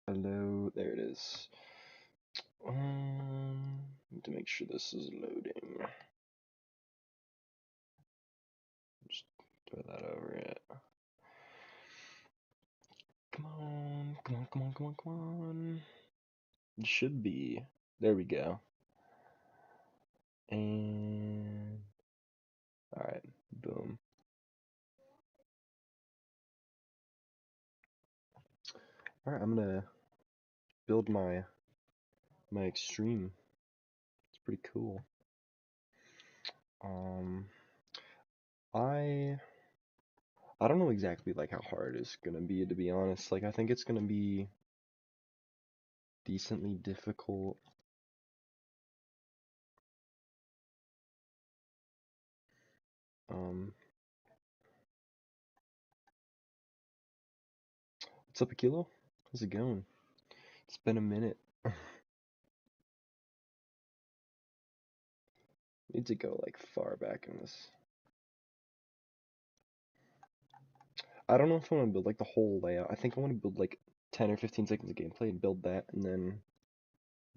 Hello, there it is. Need to make sure this is loading. Just throw that over it. Come on, come on, come on, come on, come on. It should be. There we go. And alright, boom. Alright, I'm gonna build my extreme. It's pretty cool. Um I I don't know exactly like how hard it's gonna be, to be honest. Like I think it's gonna be decently difficult. Um what's up, Akilo? How's it going? It's been a minute. Need to go like far back in this. I don't know if I want to build like the whole layout. I think I want to build like 10 or 15 seconds of gameplay and build that and then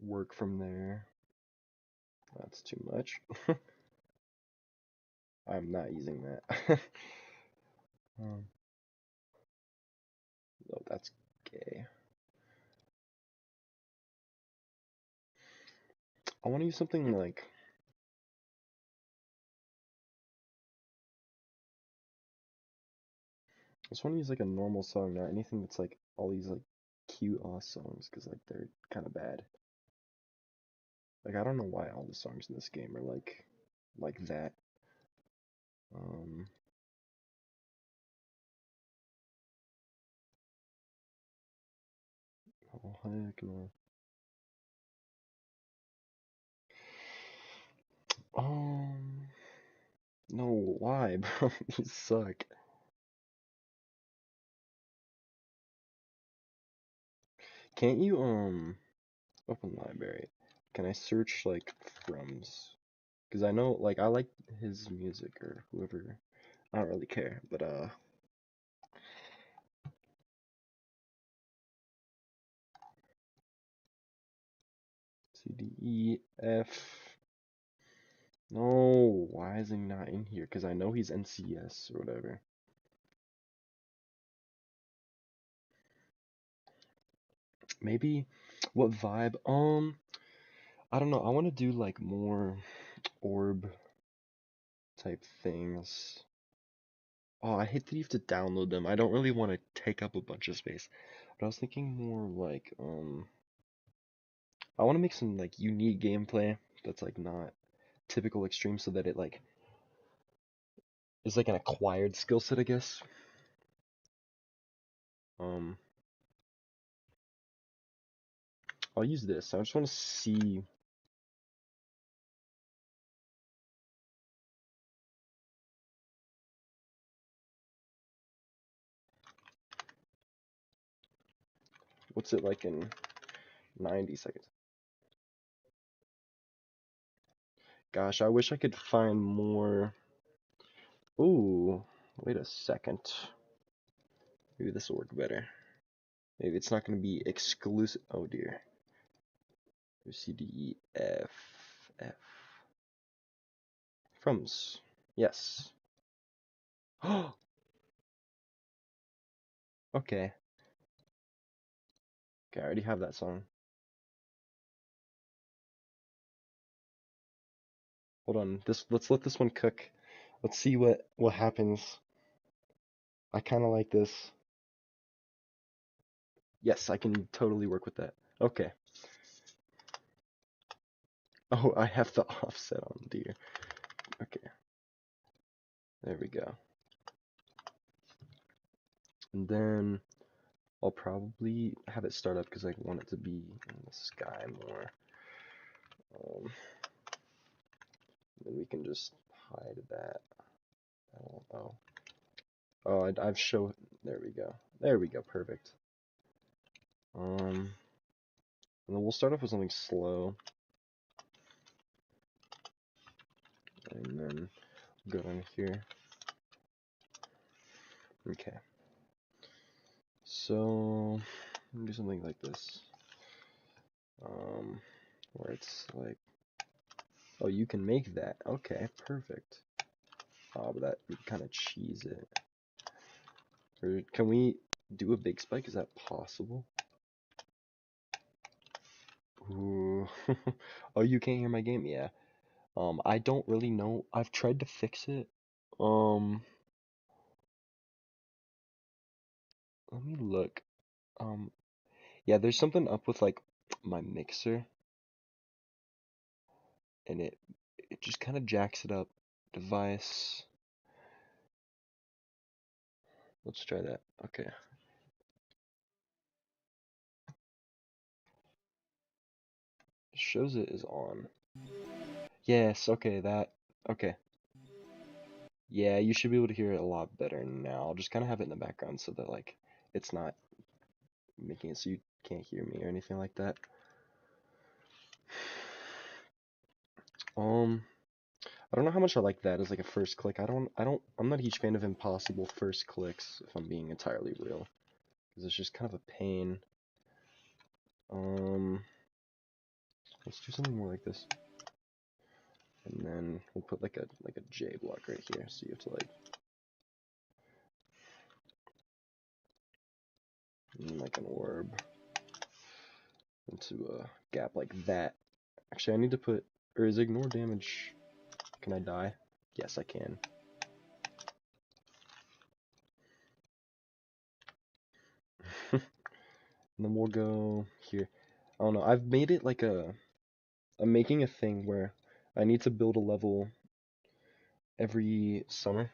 work from there. That's too much. I'm not using that. um, oh, that's gay. I want to use something like I just want to use like a normal song, not anything that's like all these like cute ass songs, because like they're kind of bad. Like I don't know why all the songs in this game are like that. Um, oh heck no. Um, no, why, bro? You suck. Can't you open library? Can I search like Frums? Because I know like I like his music or whoever. I don't really care, but C D E F. No, why is he not in here? Because I know he's NCS or whatever. Maybe what vibe? I don't know. I want to do like more orb type things. Oh, I hate that you have to download them. I don't really want to take up a bunch of space. But I was thinking more like, I want to make some like unique gameplay that's like not typical extreme so that it like is like an acquired skill set, I guess. Um, I'll use this. I just want to see. What's it like in 90 seconds? Gosh, I wish I could find more. Ooh, wait a second. Maybe this will work better. Maybe it's not going to be exclusive. Oh dear. C, D, E, F, F. Frums. Yes. Okay. Okay, I already have that song. Hold on. Let's let this one cook. Let's see what happens. I kind of like this. Yes, I can totally work with that. Okay. Oh, I have the offset on, dear. Okay. There we go. And then I'll probably have it start up because I want it to be in the sky more. Then we can just hide that. Oh, I've showed. There we go. There we go. Perfect. And then we'll start off with something slow, and then go down here. Okay. So do something like this. Where it's like, oh, you can make that. Okay, perfect. Oh, but that would kind of cheese it. Or can we do a big spike? Is that possible? Ooh. Oh, you can't hear my game? Yeah. I don't really know. I've tried to fix it. Um, Let me look. Um, yeah, there's something up with like my mixer, and it just kind of jacks it up. Device. Let's try that. Okay. Shows it is on. Yes, okay, that. Okay. Yeah, you should be able to hear it a lot better now. I'll just kind of have it in the background so that like it's not making it so you can't hear me or anything like that. Um, I don't know how much I like that as like a first click. I'm not a huge fan of impossible first clicks if I'm being entirely real, because it's just kind of a pain. Um, let's do something more like this, and then we'll put like a J block right here, so you have to like an orb into a gap like that. Actually, I need to put, or is ignore damage? Can I die? Yes, I can. And then we'll go here. I don't know. I've made it like I'm making a thing where I need to build a level every summer.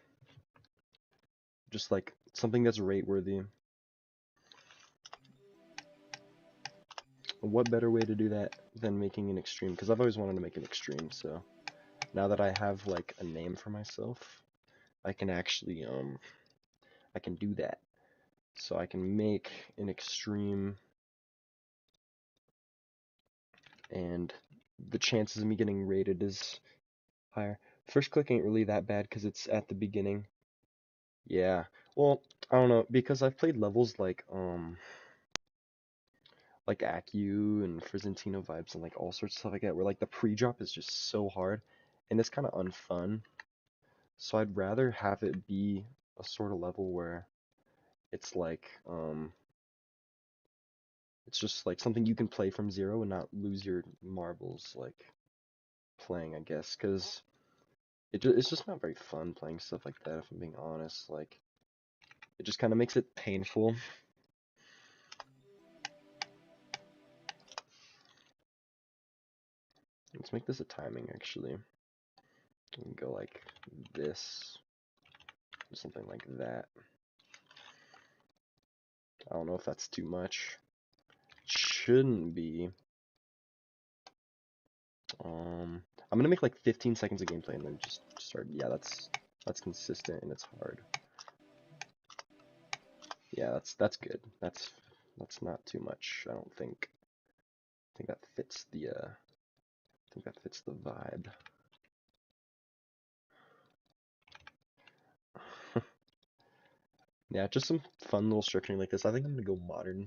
Just like something that's rate worthy. What better way to do that than making an extreme? Because I've always wanted to make an extreme, so now that I have like a name for myself, I can actually I can do that. So I can make an extreme, and the chances of me getting rated is higher. First click ain't really that bad because it's at the beginning. Yeah. Well, I don't know, because I've played levels like Acu and Frizentino vibes and like all sorts of stuff like that, where like the pre-drop is just so hard and it's kind of unfun. So I'd rather have it be a sort of level where it's like it's just like something you can play from zero and not lose your marbles like playing, I guess, because it's just not very fun playing stuff like that, if I'm being honest. Like it just kind of makes it painful. Let's make this a timing actually. We can go like this, something like that. I don't know if that's too much. Shouldn't be. I'm gonna make like 15 seconds of gameplay and then just start. Yeah, that's consistent and it's hard. Yeah, that's good. That's not too much. I don't think. I think that fits the vibe. Yeah, just some fun little structuring like this. I think I'm gonna go modern.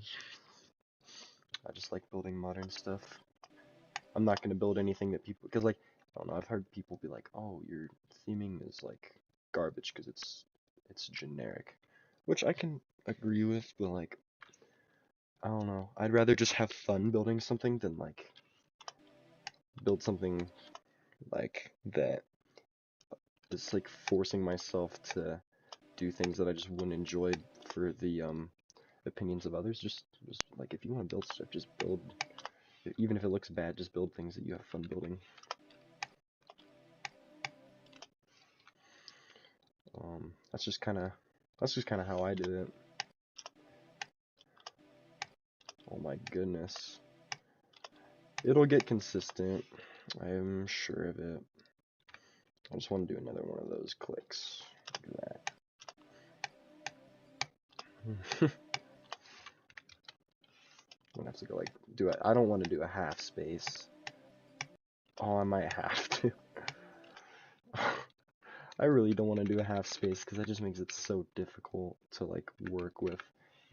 I just like building modern stuff. I'm not gonna build anything that people, because like, I don't know, I've heard people be like, oh, your theming is like garbage because it's generic, which I can agree with, but like, I don't know, I'd rather just have fun building something than like build something like that is like forcing myself to do things that I just wouldn't enjoy for the opinions of others. Just like if you want to build stuff, just build. Even if it looks bad, just build things that you have fun building. That's just kind of how I did it. Oh my goodness. It'll get consistent. I'm sure of it. I just want to do another one of those clicks. Look at that. I'm gonna have to go like do it. I don't want to do a half space. Oh, I might have to. I really don't want to do a half space because that just makes it so difficult to like work with.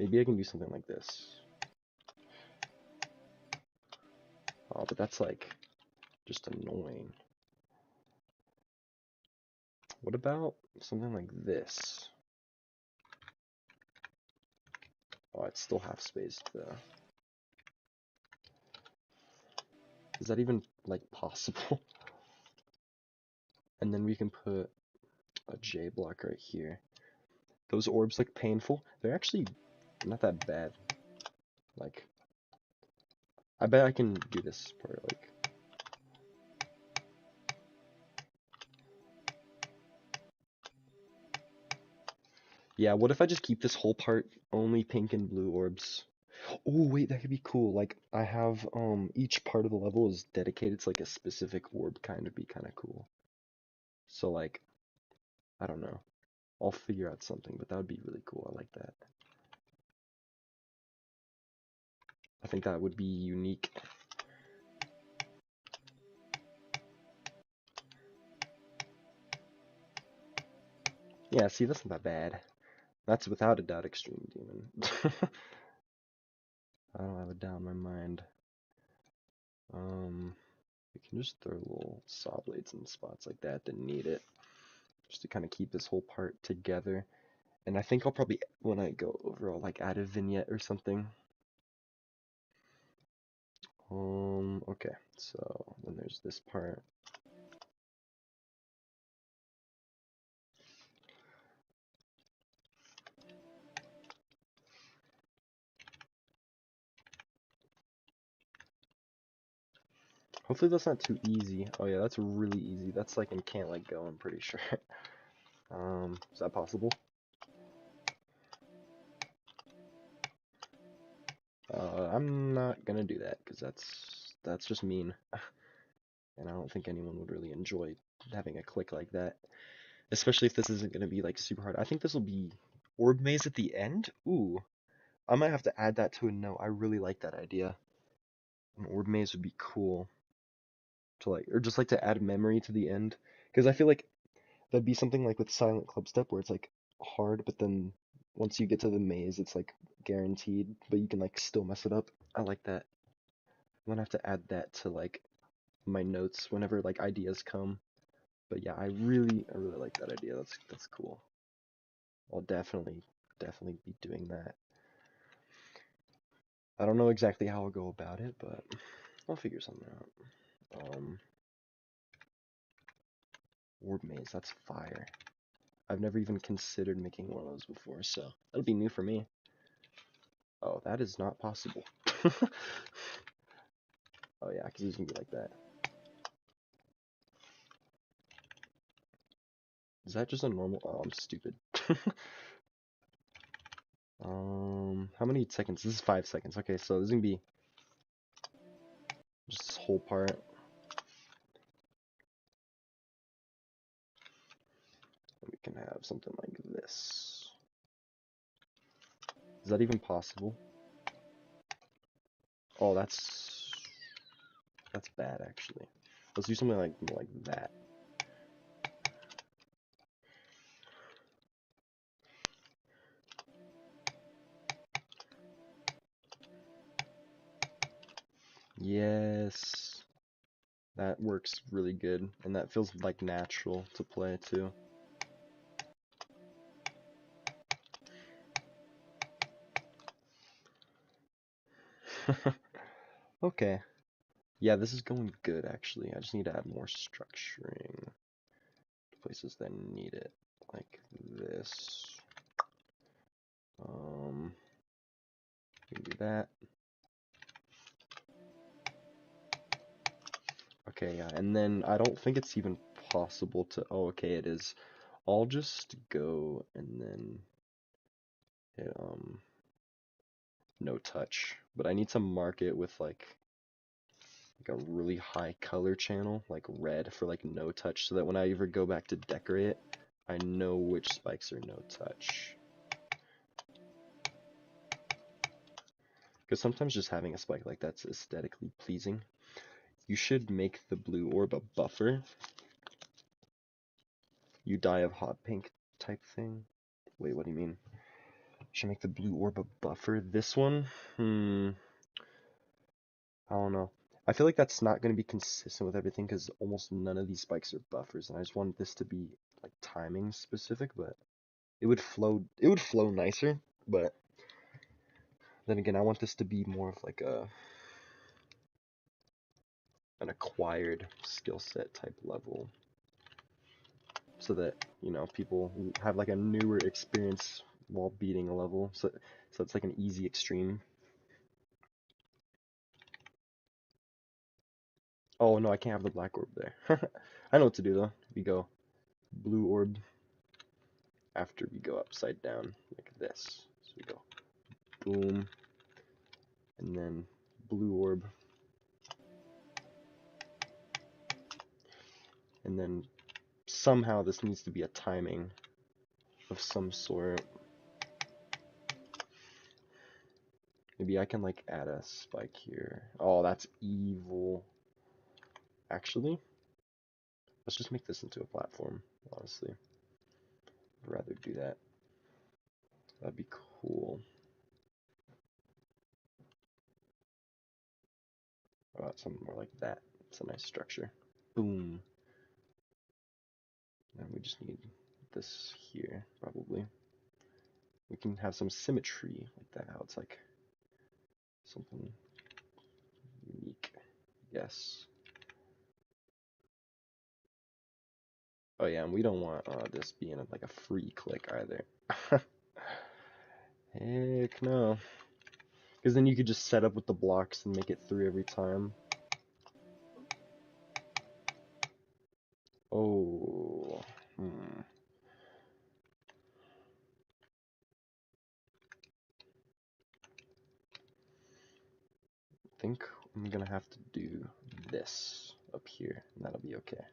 Maybe I can do something like this. Oh, but that's like just annoying. What about something like this? Oh, it's still half spaced though. Is that even like possible? And then we can put a J block right here. Those orbs look painful. They're actually not that bad. Like, I bet I can do this part, like. Yeah, what if I just keep this whole part only pink and blue orbs? Oh, wait, that could be cool. Like, I have, each part of the level is dedicated to, like, a specific orb, kind of be kind of cool. So, like, I don't know. I'll figure out something, but that would be really cool. I like that. I think that would be unique. Yeah, see, that's not that bad. That's without a doubt Extreme Demon. I don't have a doubt in my mind. We can just throw little saw blades in spots like that that need it, just to kind of keep this whole part together. And I think I'll probably, when I go over, I'll like add a vignette or something. Okay, so then there's this part. Hopefully that's not too easy. Oh yeah, that's really easy. That's like in Can't Let Go, I'm pretty sure. Is that possible? I'm not gonna do that, because that's just mean. And I don't think anyone would really enjoy having a click like that. Especially if this isn't gonna be like super hard. I think this will be Orb Maze at the end? Ooh. I might have to add that to a note. I really like that idea. An Orb Maze would be cool to like, or just like to add memory to the end. Because I feel like that'd be something like with Silent Clubstep where it's like hard, but then once you get to the maze, it's like guaranteed, but you can like still mess it up. I like that. I'm gonna have to add that to like my notes whenever like ideas come. But yeah, I really like that idea. That's cool. I'll definitely be doing that. I don't know exactly how I'll go about it, but I'll figure something out. Orb maze, that's fire. I've never even considered making one of those before, so that'll be new for me. Oh, that is not possible. Oh yeah, because he's gonna be like that. Is that just a normal? Oh, I'm stupid. How many seconds? This is 5 seconds. Okay, so this is gonna be just this whole part. We can have something like this. Is that even possible? Oh, that's bad actually. Let's do something like that. Yes. That works really good, and that feels like natural to play too. Okay. Yeah, this is going good actually. I just need to add more structuring to places that need it, like this. We can do that. Okay, yeah, and then I don't think it's even possible to. Oh, okay, it is. I'll just go and then hit no touch, but I need to mark it with like a really high color channel, like red for like no touch, so that when I ever go back to decorate it, I know which spikes are no touch. Because sometimes just having a spike like that's aesthetically pleasing. You should make the blue orb a buffer. You die of hot pink type thing. Wait, what do you mean? Should make the blue orb a buffer. This one? I don't know. I feel like that's not going to be consistent with everything because almost none of these spikes are buffers, and I just wanted this to be like timing specific, but it would flow nicer, but then again, I want this to be more of like an acquired skill set type level so that, people have like a newer experience while beating a level. So it's like an easy extreme. Oh no, I can't have the black orb there. I know what to do though. We go blue orb after we go upside down like this. So we go boom, and then blue orb, and then somehow this needs to be a timing of some sort. Maybe I can like add a spike here. Oh, that's evil. Actually, let's just make this into a platform, honestly. I'd rather do that. That'd be cool. How about something more like that? It's a nice structure. Boom. And we just need this here, probably. We can have some symmetry like that, how it's like something unique. Yes. Oh yeah, and we don't want this being like a free click either. Heck no. Because then you could just set up with the blocks and make it through every time. Oh. I think I'm gonna have to do this up here, and that'll be okay.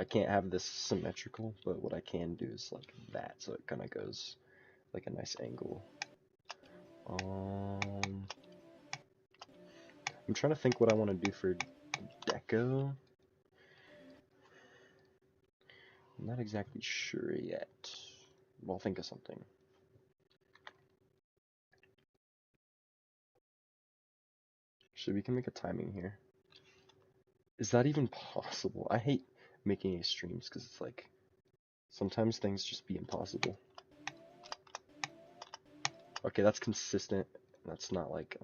I can't have this symmetrical, but what I can do is like that, so it kind of goes like a nice angle. I'm trying to think what I want to do for deco. I'm not exactly sure yet. But I'll think of something. Actually, we can make a timing here. Is that even possible? I hate making extremes because it's like sometimes things just be impossible. Okay, that's consistent. That's not like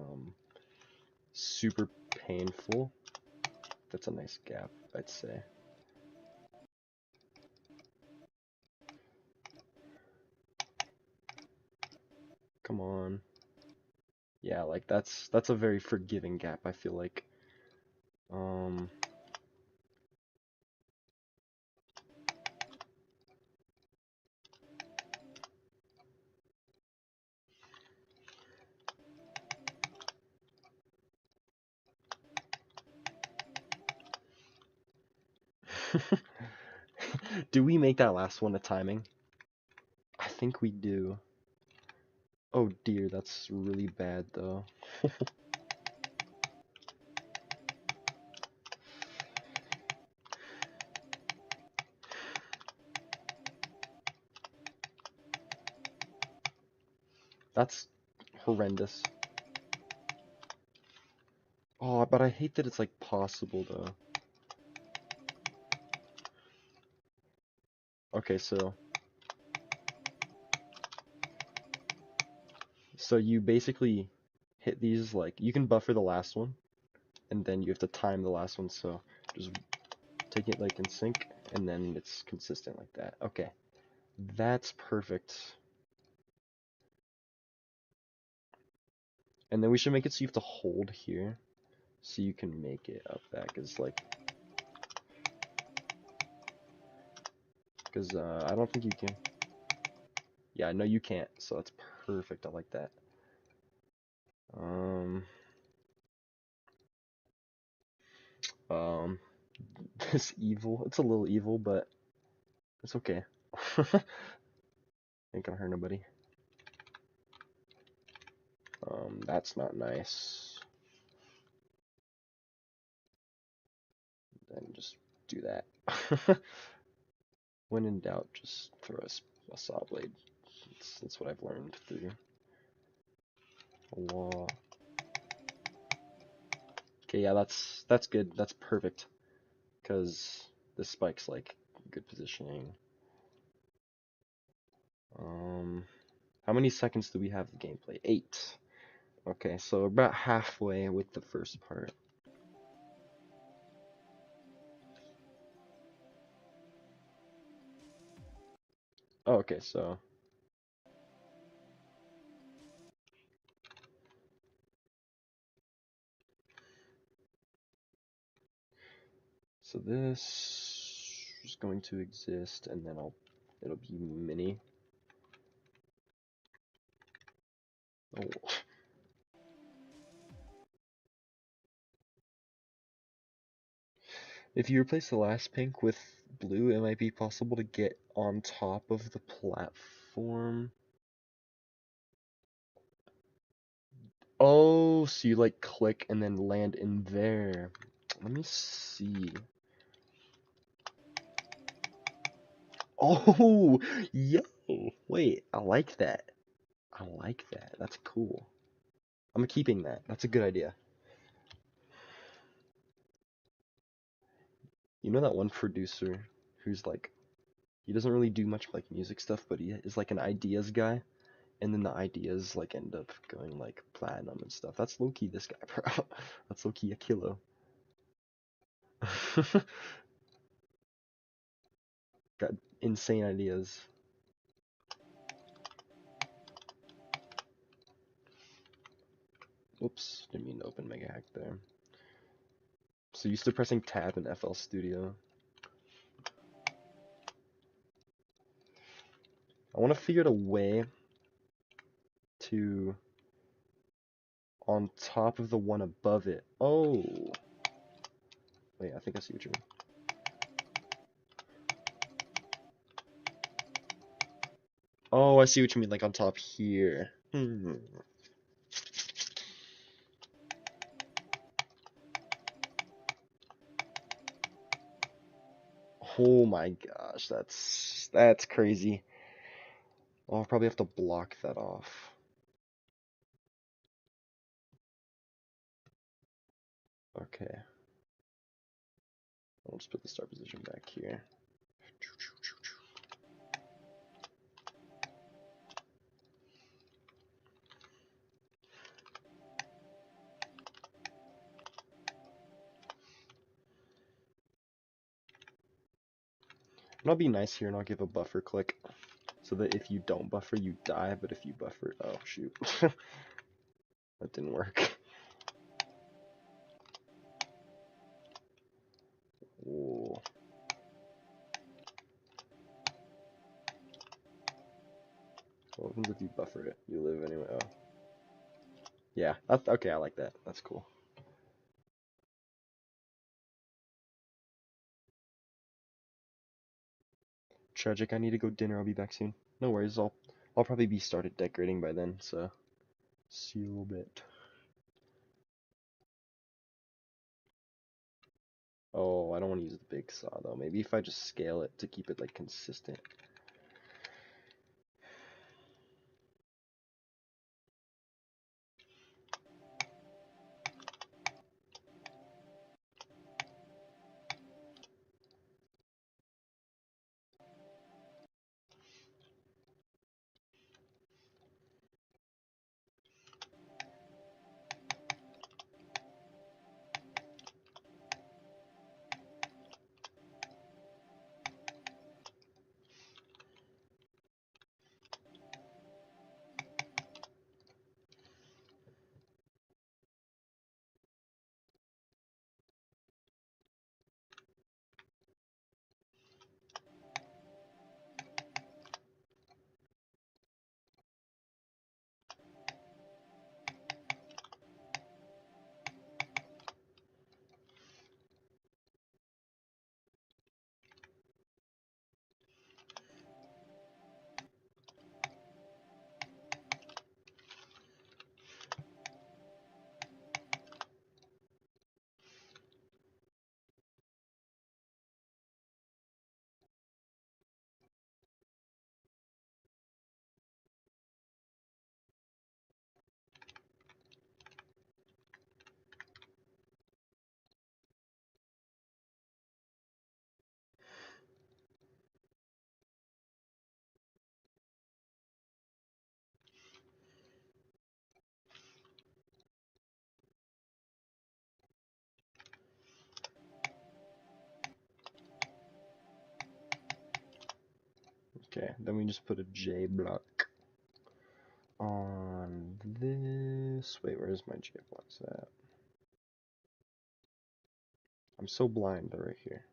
super painful. That's a nice gap, I'd say. Come on. Yeah, like that's a very forgiving gap, I feel like. Do we make that last one a timing? I think we do. Oh dear, that's really bad though. That's horrendous. Oh, but I hate that it's like possible though. Okay, so you basically hit these like you can buffer the last one, and then you have to time the last one. So just take it like in sync, and then it's consistent like that. Okay, that's perfect. And then we should make it so you have to hold here, so you can make it up that, because I don't think you can. Yeah, no, you can't. So that's perfect. I like that. Um, um, this evil. It's a little evil, but it's okay. Ain't gonna hurt nobody. That's not nice. Then just do that. When in doubt, just throw a saw blade. That's what I've learned through the law. Okay, yeah, that's good. That's perfect. Because this spike's like good positioning. How many seconds do we have of gameplay? 8. Okay, so we're about halfway with the first part. Oh, okay, so this is going to exist, and then it'll be mini. Oh. If you replace the last pink with blue, it might be possible to get on top of the platform. Oh, so you like click and then land in there. Let me see. Oh, yo, wait, I like that. I like that. That's cool. I'm keeping that. That's a good idea. You know that one producer who's like, he doesn't really do much like music stuff, but he is like an ideas guy, and then the ideas like end up going like platinum and stuff. That's low key this guy, bro. That's low key a kilo. Got insane ideas. Oops, didn't mean to open Mega Hack there. So used to pressing tab in FL Studio. I want to figure out a way to on top of the one above it. Oh, wait, I think I see what you mean. Oh, I see what you mean, like on top here. Oh my gosh, that's crazy. Oh, I'll probably have to block that off. Okay. I'll just put the start position back here. And I'll be nice here and I'll give a buffer click. So that if you don't buffer, you die, but if you buffer, oh shoot. That didn't work. Ooh. What happens if you buffer it? You live anyway. Oh. Yeah, that's okay, I like that. That's cool. Tragic, I need to go dinner, I'll be back soon. No worries, I'll probably be started decorating by then, so see you in a little bit. Oh, I don't want to use the big saw though. Maybe if I just scale it to keep it like consistent. Okay, then we just put a J block on this. Wait, where's my J blocks at? I'm so blind, they're right here.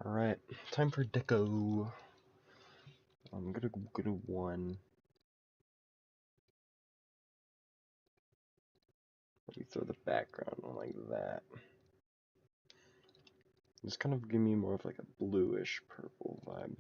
Alright, time for deco. I'm gonna go to 1. Let me throw the background on like that. Just kind of give me more of like a bluish purple vibe.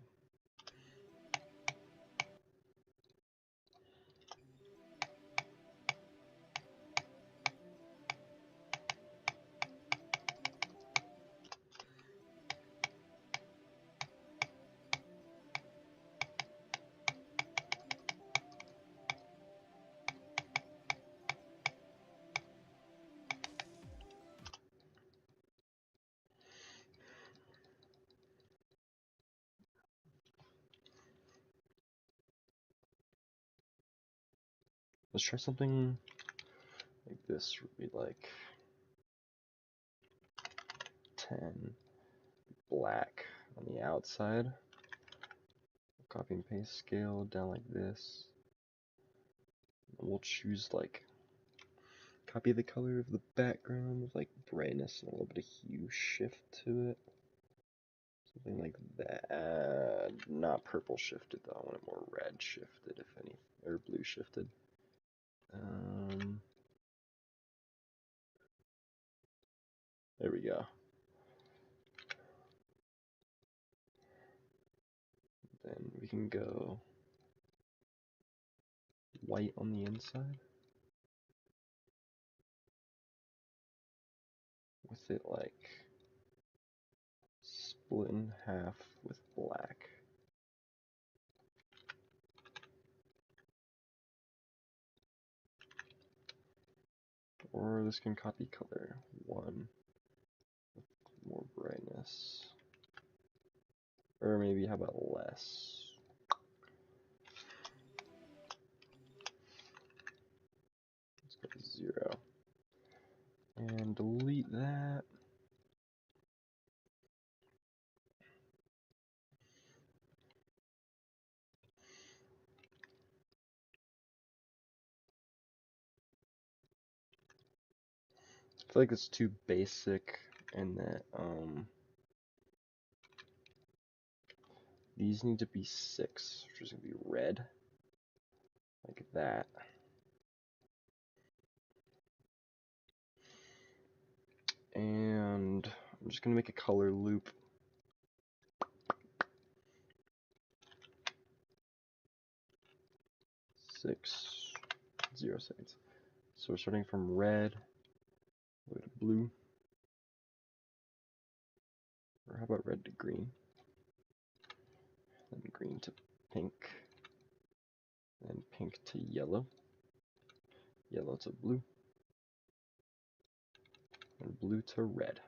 Let's try something like this. Would be like 10 black on the outside. Copy and paste scale down like this. We'll choose like copy the color of the background with like brightness and a little bit of hue shift to it. Something like that. Not purple shifted though. I want it more red shifted, if any, or blue shifted. There we go. Then we can go white on the inside with it like split in half with black. Or this can copy color 1 with more brightness. Or maybe how about less? Let's go to 0. And delete that. I feel like it's too basic and that these need to be 6, which is going to be red, like that. And I'm just going to make a color loop. Six, 0 seconds. So we're starting from red, go to blue, or how about red to green? Then green to pink, then pink to yellow, yellow to blue, and blue to red.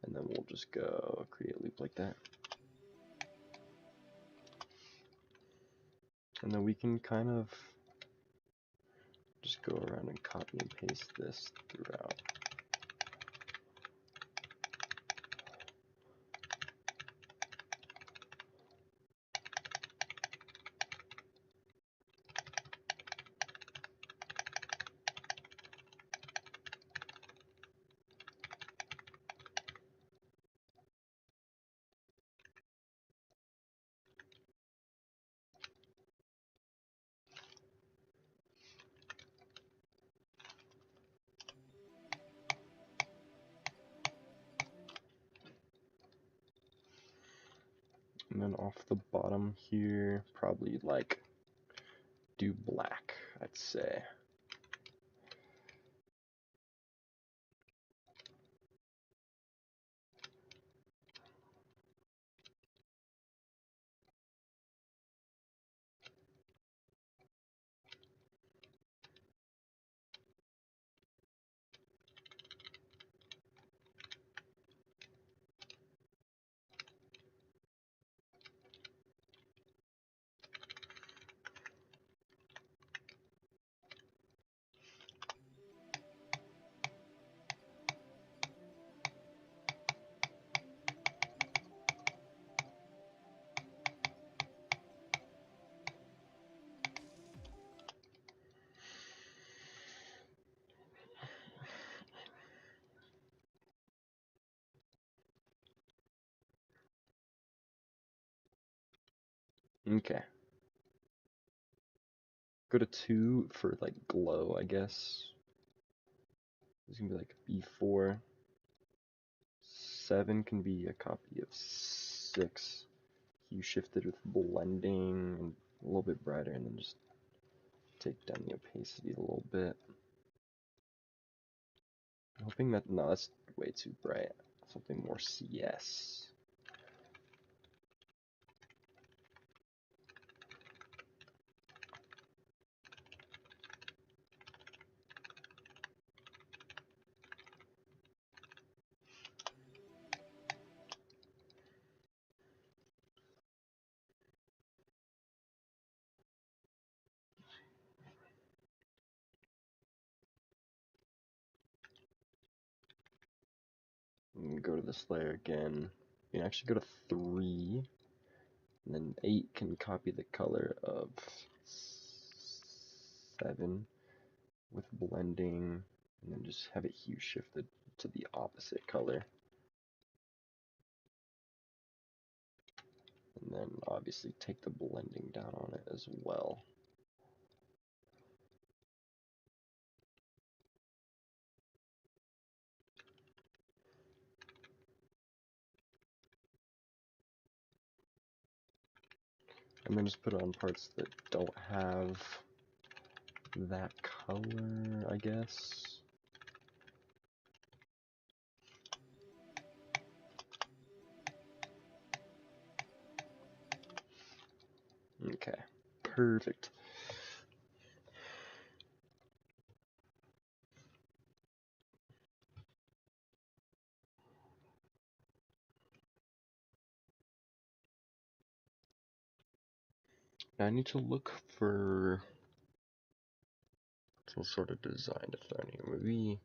And then we'll just go create a loop like that. And then we can kind of just go around and copy and paste this throughout. And then off the bottom here, probably like do black, I'd say. Okay. Go to 2 for like glow, I guess. It's gonna be like B4. 7 can be a copy of 6. Hue shifted with blending and a little bit brighter, and then just take down the opacity a little bit. I'm hoping that, no, that's way too bright. Something more CS. And go to this layer again. You can actually go to 3, and then 8 can copy the color of 7 with blending, and then just have it hue shifted to the opposite color. And then obviously take the blending down on it as well. And then just put it on parts that don't have that color, I guess. Okay, perfect. Now I need to look for some sort of design to throw in here. Maybe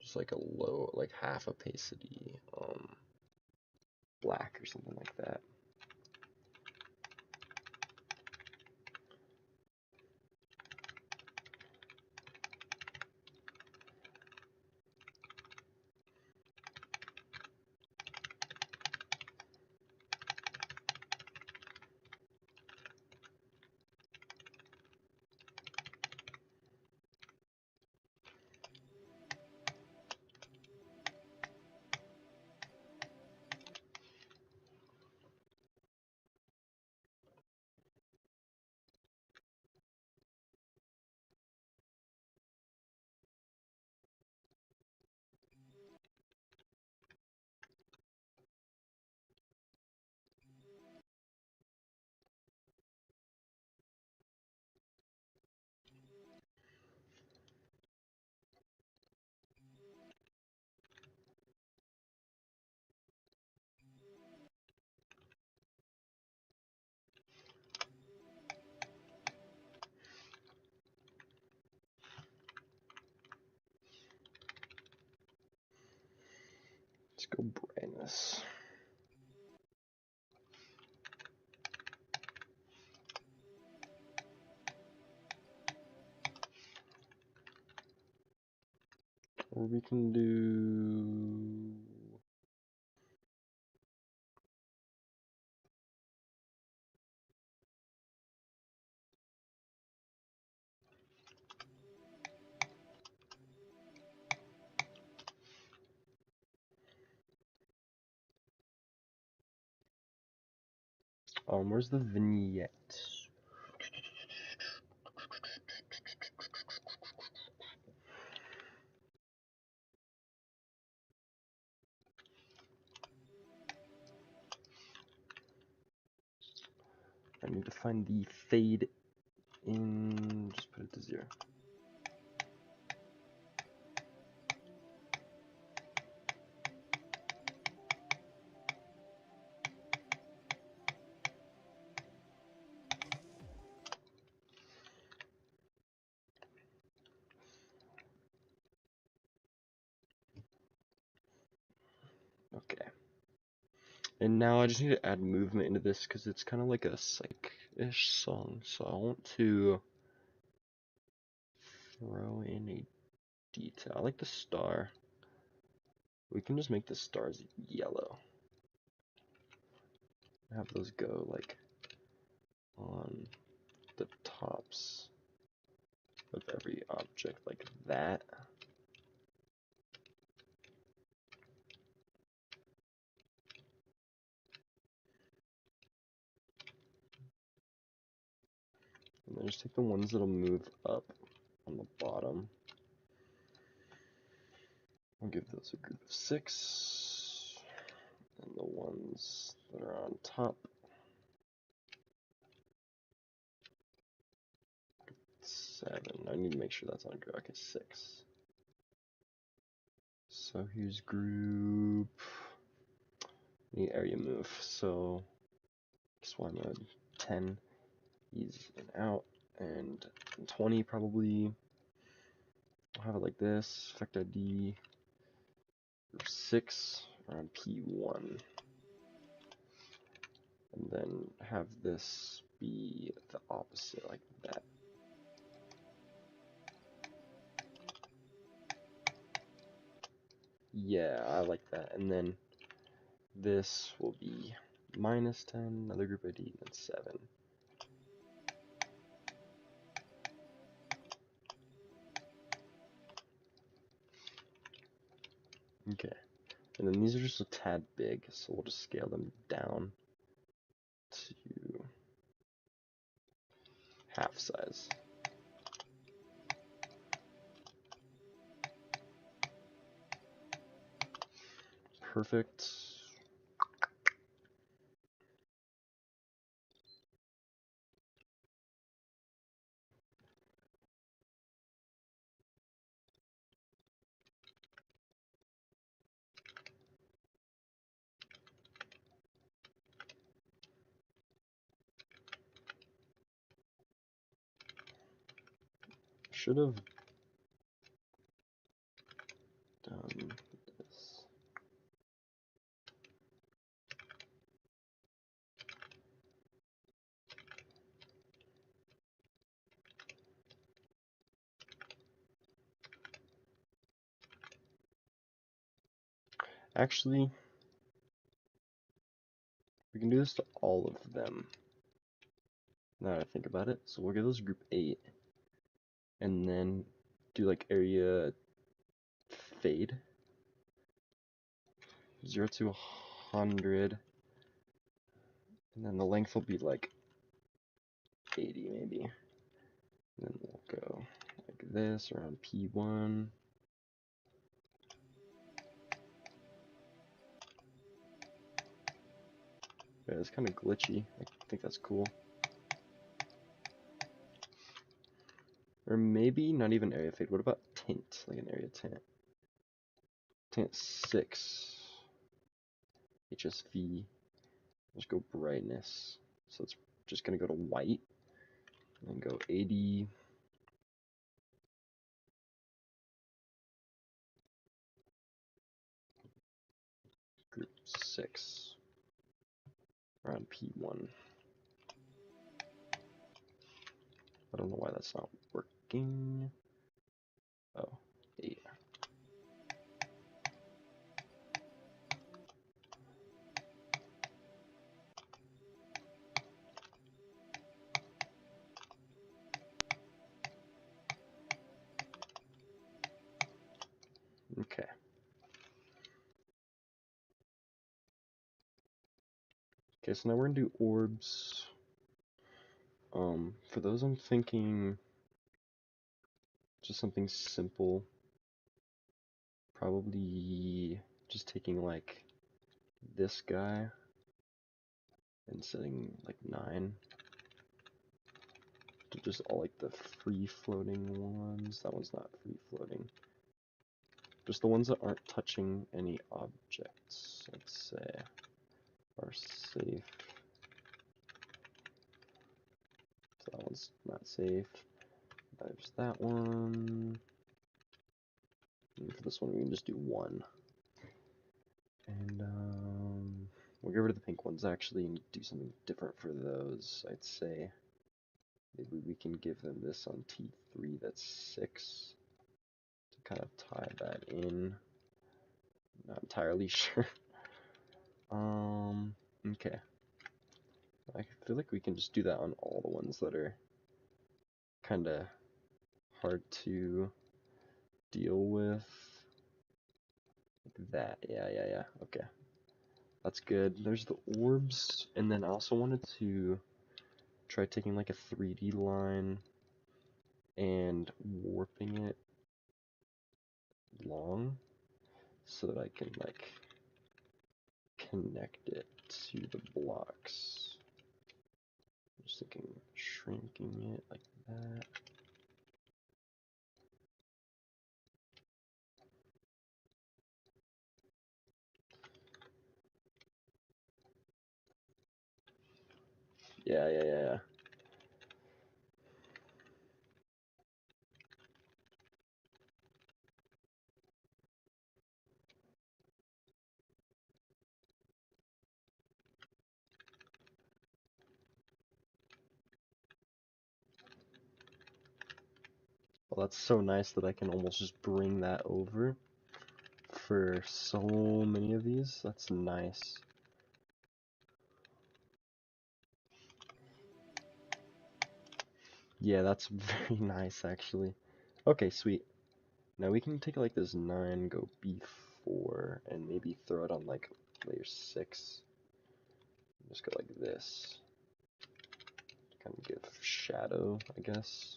just like a low, like half opacity, black or something like that. Let's go brightness. Or we can do where's the vignette? I need to find the fade in, just put it to 0. Okay. And now I just need to add movement into this because it's kind of like a psych-ish song. So I want to throw in a detail. I like the star. We can just make the stars yellow. Have those go like on the tops of every object like that. And then just take the ones that'll move up on the bottom. I'll give those a group of 6. And the ones that are on top, 7. I need to make sure that's on group. Okay, 6. So here's group. Need area move. So display mode 10. Ease in out. And 20 probably. I'll have it like this. Effect ID group 6 around P1. And then have this be the opposite like that. Yeah, I like that. And then this will be -10, another group ID, and 7. Okay, and then these are just a tad big, so we'll just scale them down to half size. Perfect. Should have done this. Actually, we can do this to all of them. Now that I think about it, so we'll give this group 8, and then do like area fade, 0 to 100, and then the length will be like 80 maybe. And then we'll go like this around P1. Yeah, it's kind of glitchy. I think that's cool. Or maybe not even area fade. What about tint? Like an area tint. Tint 6. HSV. Let's go brightness. So it's just gonna go to white. And go 80. Group 6. Around P1. I don't know why that's not working. Oh, 8. Okay. Okay, so now we're gonna do orbs. For those I'm thinking just something simple. Probably just taking like this guy and setting like 9 to just all like the free floating ones. That one's not free floating. Just the ones that aren't touching any objects, let's say, are safe. So that one's not safe. There's that one. And for this one, we can just do 1. And we'll get rid of the pink ones actually and do something different for those, I'd say. Maybe we can give them this on T3 that's 6 to kind of tie that in. Not entirely sure. Okay. I feel like we can just do that on all the ones that are kind of hard to deal with. Like that. Yeah. Okay. That's good. There's the orbs, and then I also wanted to try taking like a 3D line and warping it long so that I can like connect it to the blocks. I'm just thinking shrinking it like that. Yeah. Well, that's so nice that I can almost just bring that over for so many of these. That's nice. Yeah, that's very nice actually. Okay, sweet. Now we can take like this 9, go b4, and maybe throw it on like layer 6. Just go like this. Kind of give shadow, I guess.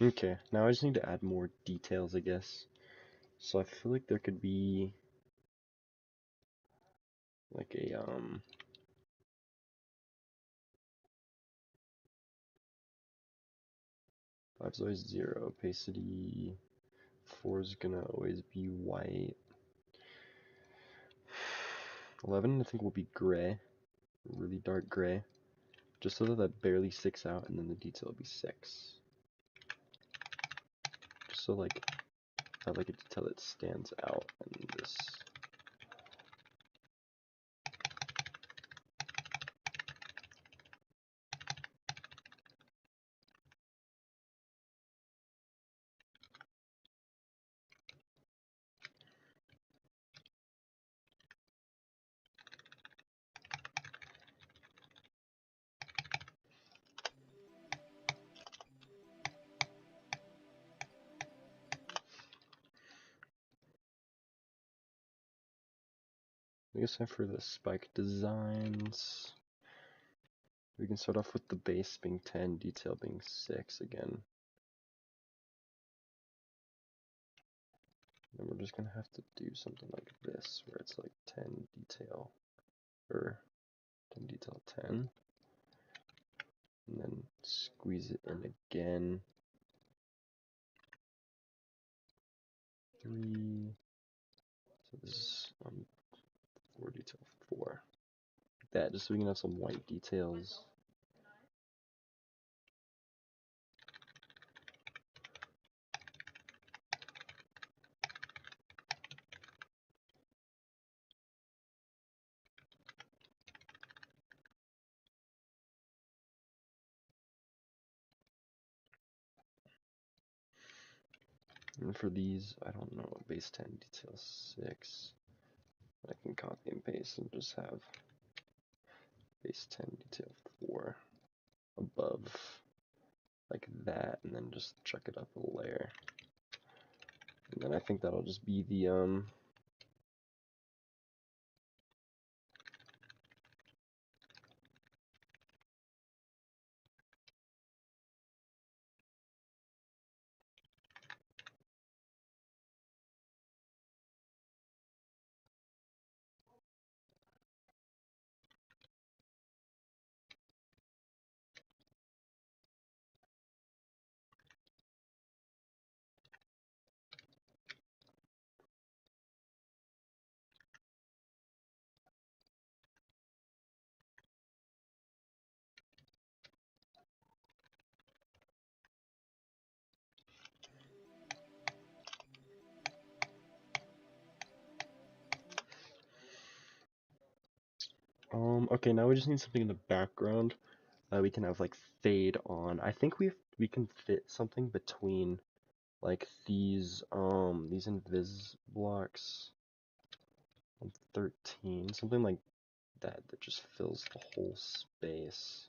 Okay, now I just need to add more details, I guess. So I feel like there could be like a 5 is always 0, opacity 4 is gonna always be white. 11 I think will be gray, really dark gray, just so that that barely sticks out, and then the detail will be 6. Just so like I like a detail that stands out in this. I guess for the spike designs, we can start off with the base being 10, detail being 6 again. And we're just gonna have to do something like this, where it's like 10 detail, or 10 detail 10, and then squeeze it in again. 3, so this is 4 detail 4. Like that, just so we can have some white details. And for these, I don't know, base 10 detail 6. I can copy and paste and just have base 10 detail 4 above like that, and then just check it up a layer. And then I think that'll just be the okay, now we just need something in the background. We can have like fade on. I think we can fit something between like these invis blocks on 13, something like that that just fills the whole space.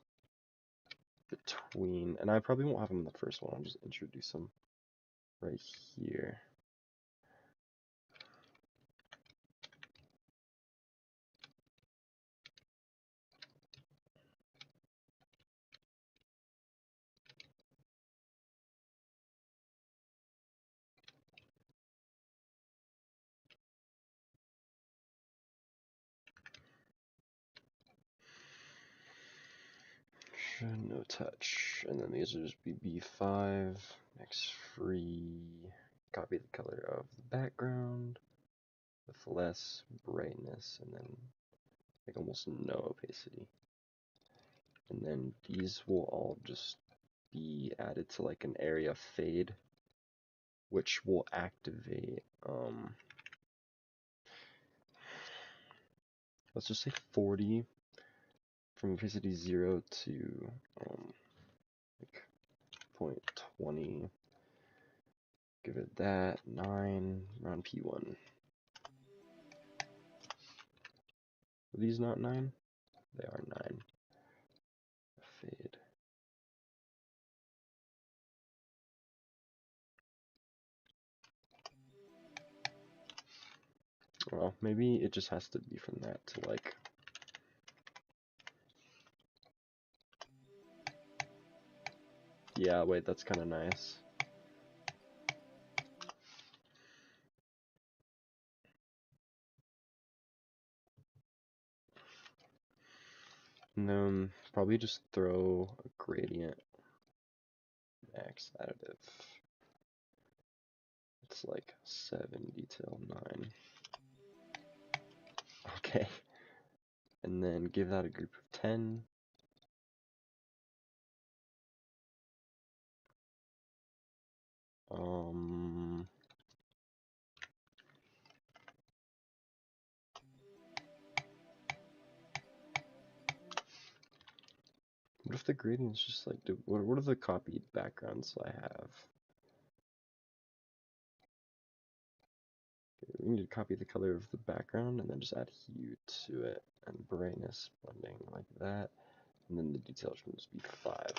between, and I probably won't have them in the first one, I'll just introduce them right here. No touch, and then these will just be B5, next free, copy the color of the background with less brightness, and then like almost no opacity. And then these will all just be added to like an area fade, which will activate, let's just say 40 from opacity 0 to like 0.20. Give it that 9 around P1. Are these not 9? They are 9. Fade. Well, maybe it just has to be from that to like. Yeah, wait, that's kind of nice. And then probably just throw a gradient max additive. It's like 7 detail 9. Okay. And then give that a group of 10. What if the gradients just like, what are the copied backgrounds I have? Okay, we need to copy the color of the background and then just add hue to it and brightness blending like that. And then the detail should just be 5.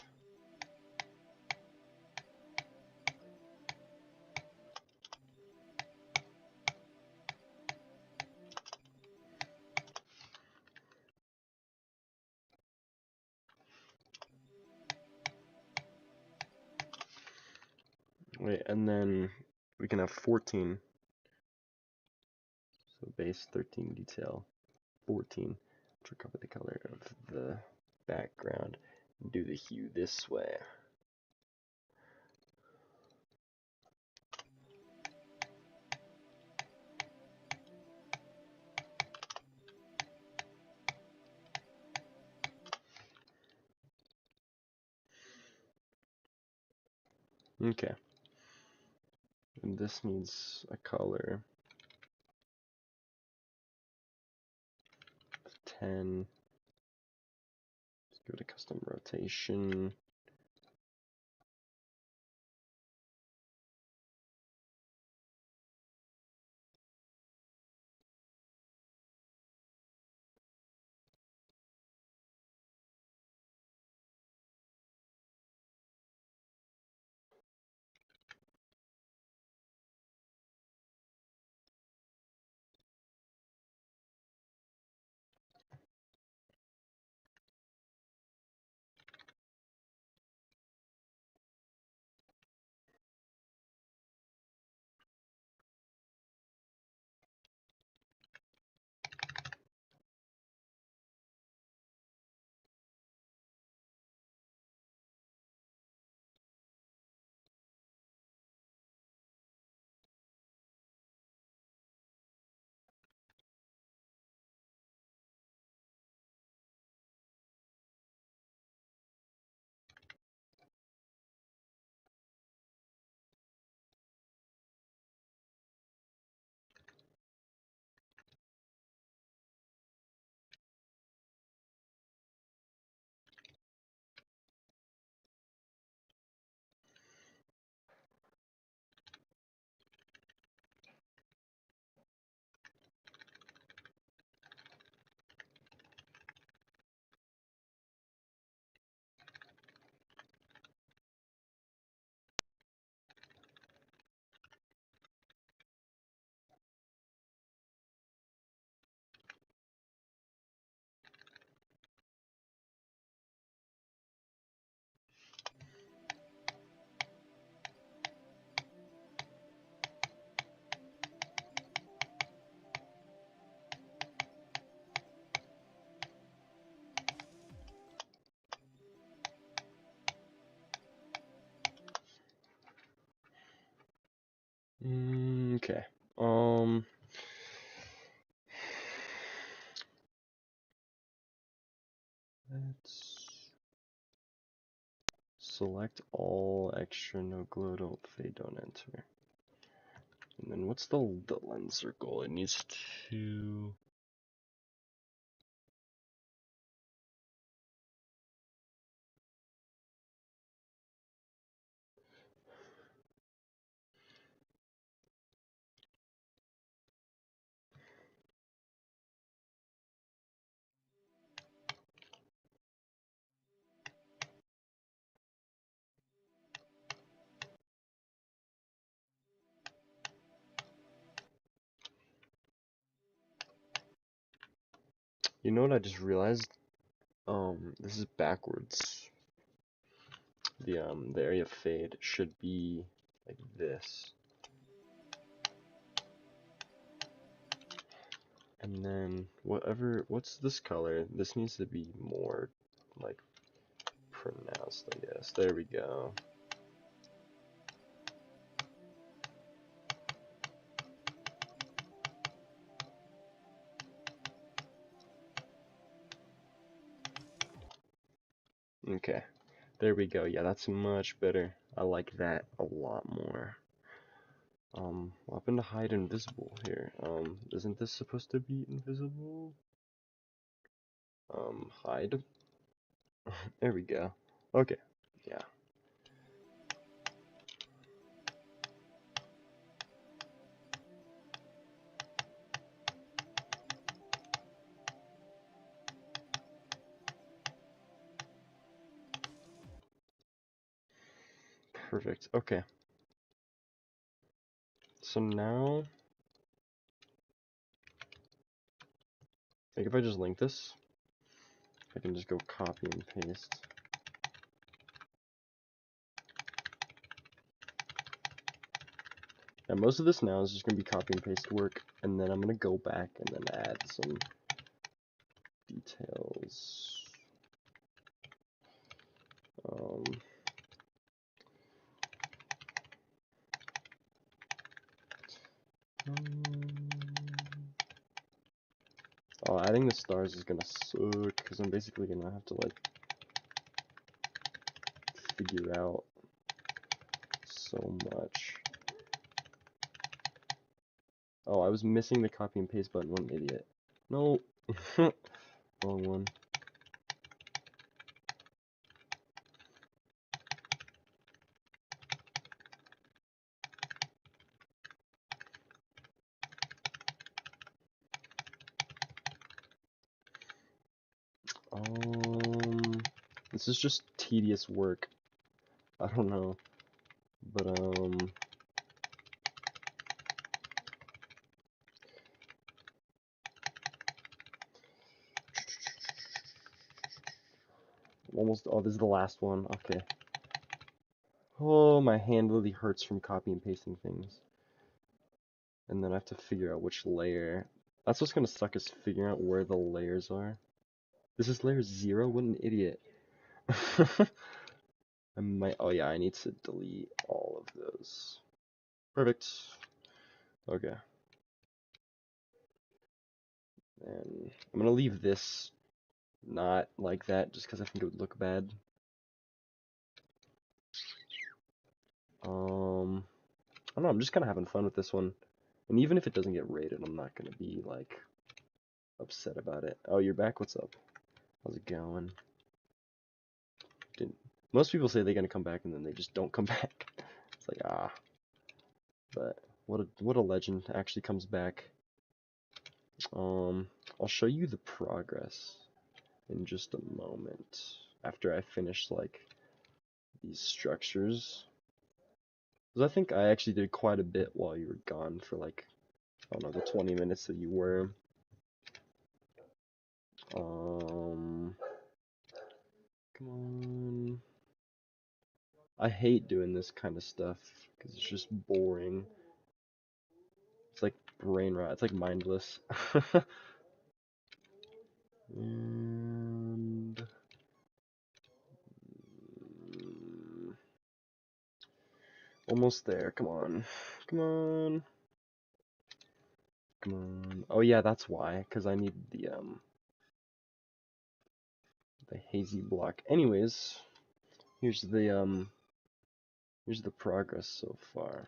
Wait, and then we can have 14. So base 13 detail 14. To copy the color of the background and do the hue this way. Okay. And this needs a color of 10. Let's give it a custom rotation. select all, extra, no glow, don't fade, don't enter. And then what's the lens circle? It needs to... You know what I just realized? This is backwards. The area of fade should be like this. And then what's this color? This needs to be more like pronounced, I guess. There we go. Okay, there we go. Yeah, that's much better. I like that a lot more. What happened to hide invisible here? Isn't this supposed to be invisible? Hide. There we go. Okay, yeah. Perfect. Okay. So now, like if I just link this, I can just go copy and paste. And most of this now is just going to be copy and paste work, and then I'm going to go back and then add some details. Um, oh, adding the stars is going to suck, because I'm basically going to have to, like, figure out so much. Oh, I was missing the copy and paste button. What an idiot. No. Wrong one. This is just tedious work. I don't know. But, almost, oh, this is the last one. Okay. Oh, my hand really hurts from copy and pasting things. And then I have to figure out which layer. That's what's gonna suck, is figuring out where the layers are. This is layer 0? What an idiot. I might, oh yeah, I need to delete all of those. Perfect. Okay. And I'm gonna leave this not like that just because I think it would look bad. I don't know, I'm just kind of having fun with this one. And even if it doesn't get rated, I'm not gonna be like upset about it. Oh, you're back? What's up? How's it going? Most people say they're gonna come back and then they just don't come back. It's like, ah. But what a legend actually comes back. I'll show you the progress in just a moment after I finish like these structures. Because I think I actually did quite a bit while you were gone for like, I don't know, the 20 minutes that you were. Come on. I hate doing this kind of stuff because it's just boring. It's like brain rot. It's like mindless. And almost there. Come on. Come on. Come on. Oh yeah, that's why. Because I need the hazy block. Anyways, here's the progress so far.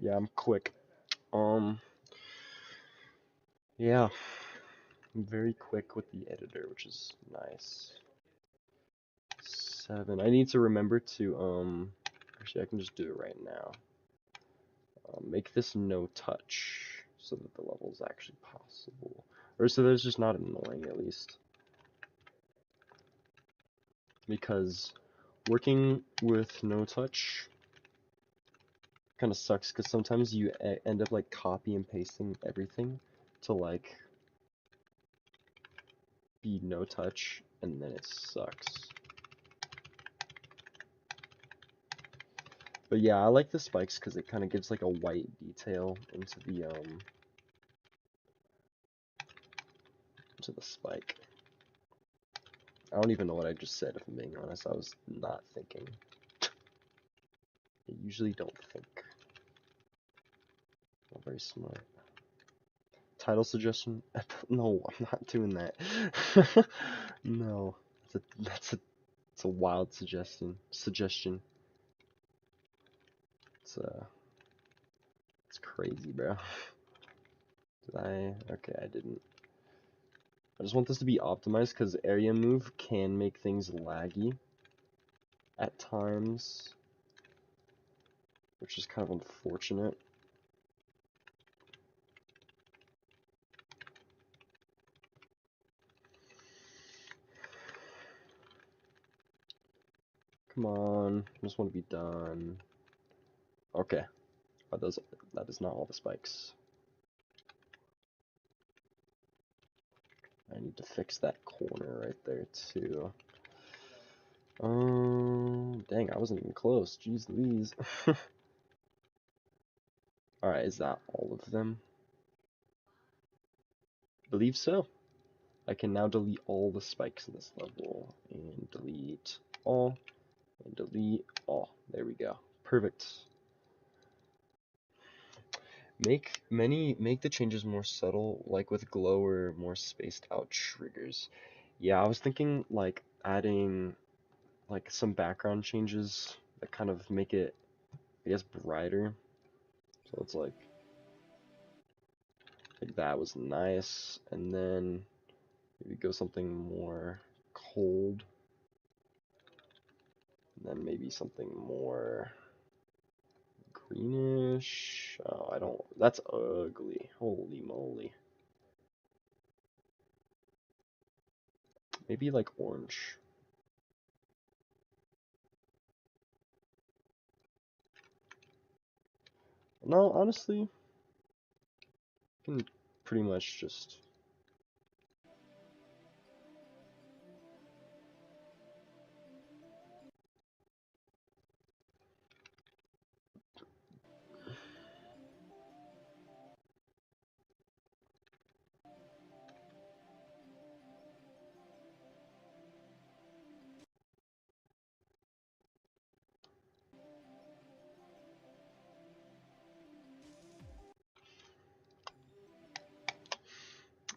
Yeah, I'm quick. Yeah, I'm very quick with the editor, which is nice. 7. I need to remember to, actually I can just do it right now. Make this no touch so that the level is actually possible. Or so that it's just not annoying, at least. Because working with no touch kind of sucks, because sometimes you end up like copy and pasting everything to like be no touch, and then it sucks. But yeah, I like the spikes because it kind of gives like a white detail into the spike. I don't even know what I just said, if I'm being honest. I was not thinking. I usually don't think. Not very smart. Title suggestion? No, I'm not doing that. No, it's a wild suggestion. It's crazy, bro. Did I? Okay, I didn't. I just want this to be optimized because area move can make things laggy at times, which is kind of unfortunate. Come on, I just want to be done. Okay, that is not all the spikes. I need to fix that corner right there too. Dang, I wasn't even close. Jeez Louise. Alright, is that all of them? Believe so. I can now delete all the spikes in this level. And delete all. And delete all. There we go. Perfect. Make the changes more subtle, like with glow or more spaced out triggers. Yeah, I was thinking like adding like some background changes that kind of make it, I guess, brighter. So it's like that was nice, and then maybe go something more cold, and then maybe something more greenish. Oh, I don't, that's ugly. Holy moly. Maybe like orange. No, honestly, you can pretty much just.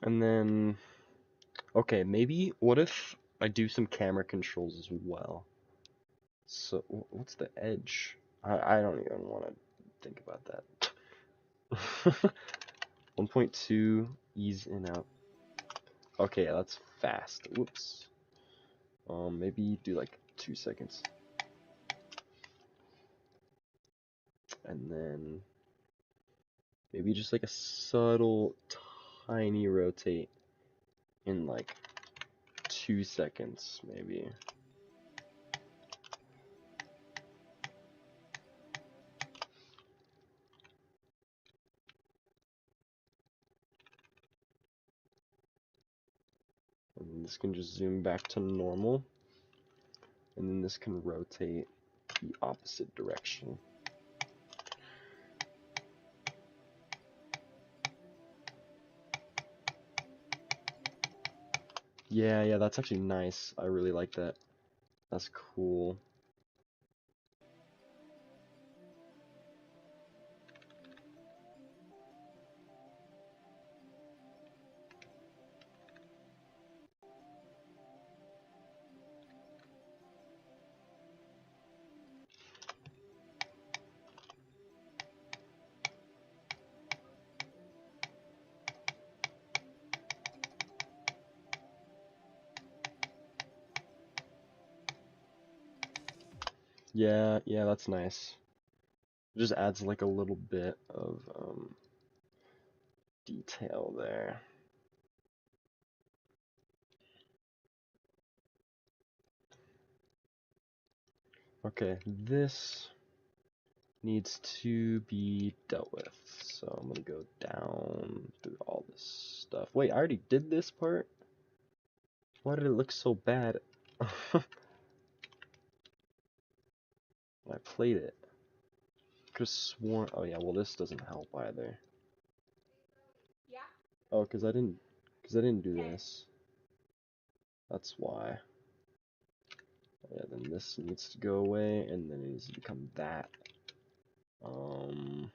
And then, okay, maybe what if I do some camera controls as well? So, what's the edge? I don't even want to think about that. 1.2 ease in out. Okay, yeah, that's fast. Whoops. Maybe do like 2 seconds. And then maybe just like a subtle, tiny rotate in like 2 seconds, maybe. And this can just zoom back to normal. And then this can rotate the opposite direction. Yeah, that's actually nice. I really like that. That's cool. Yeah, that's nice. It just adds like a little bit of detail there. Okay, this needs to be dealt with. So I'm gonna go down through all this stuff. Wait, I already did this part? Why did it look so bad? I played it. Could've sworn. Oh yeah, well this doesn't help either. Oh, cause I didn't do this. That's why. Yeah, then this needs to go away, and then it needs to become that. Um,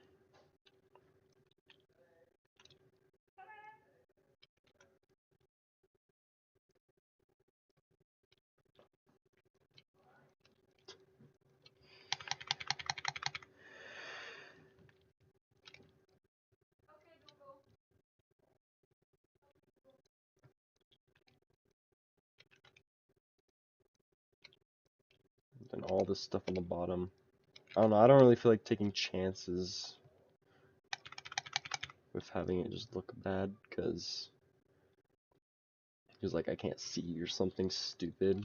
and all this stuff on the bottom. I don't know, I don't really feel like taking chances with having it just look bad, cause like I can't see or something stupid.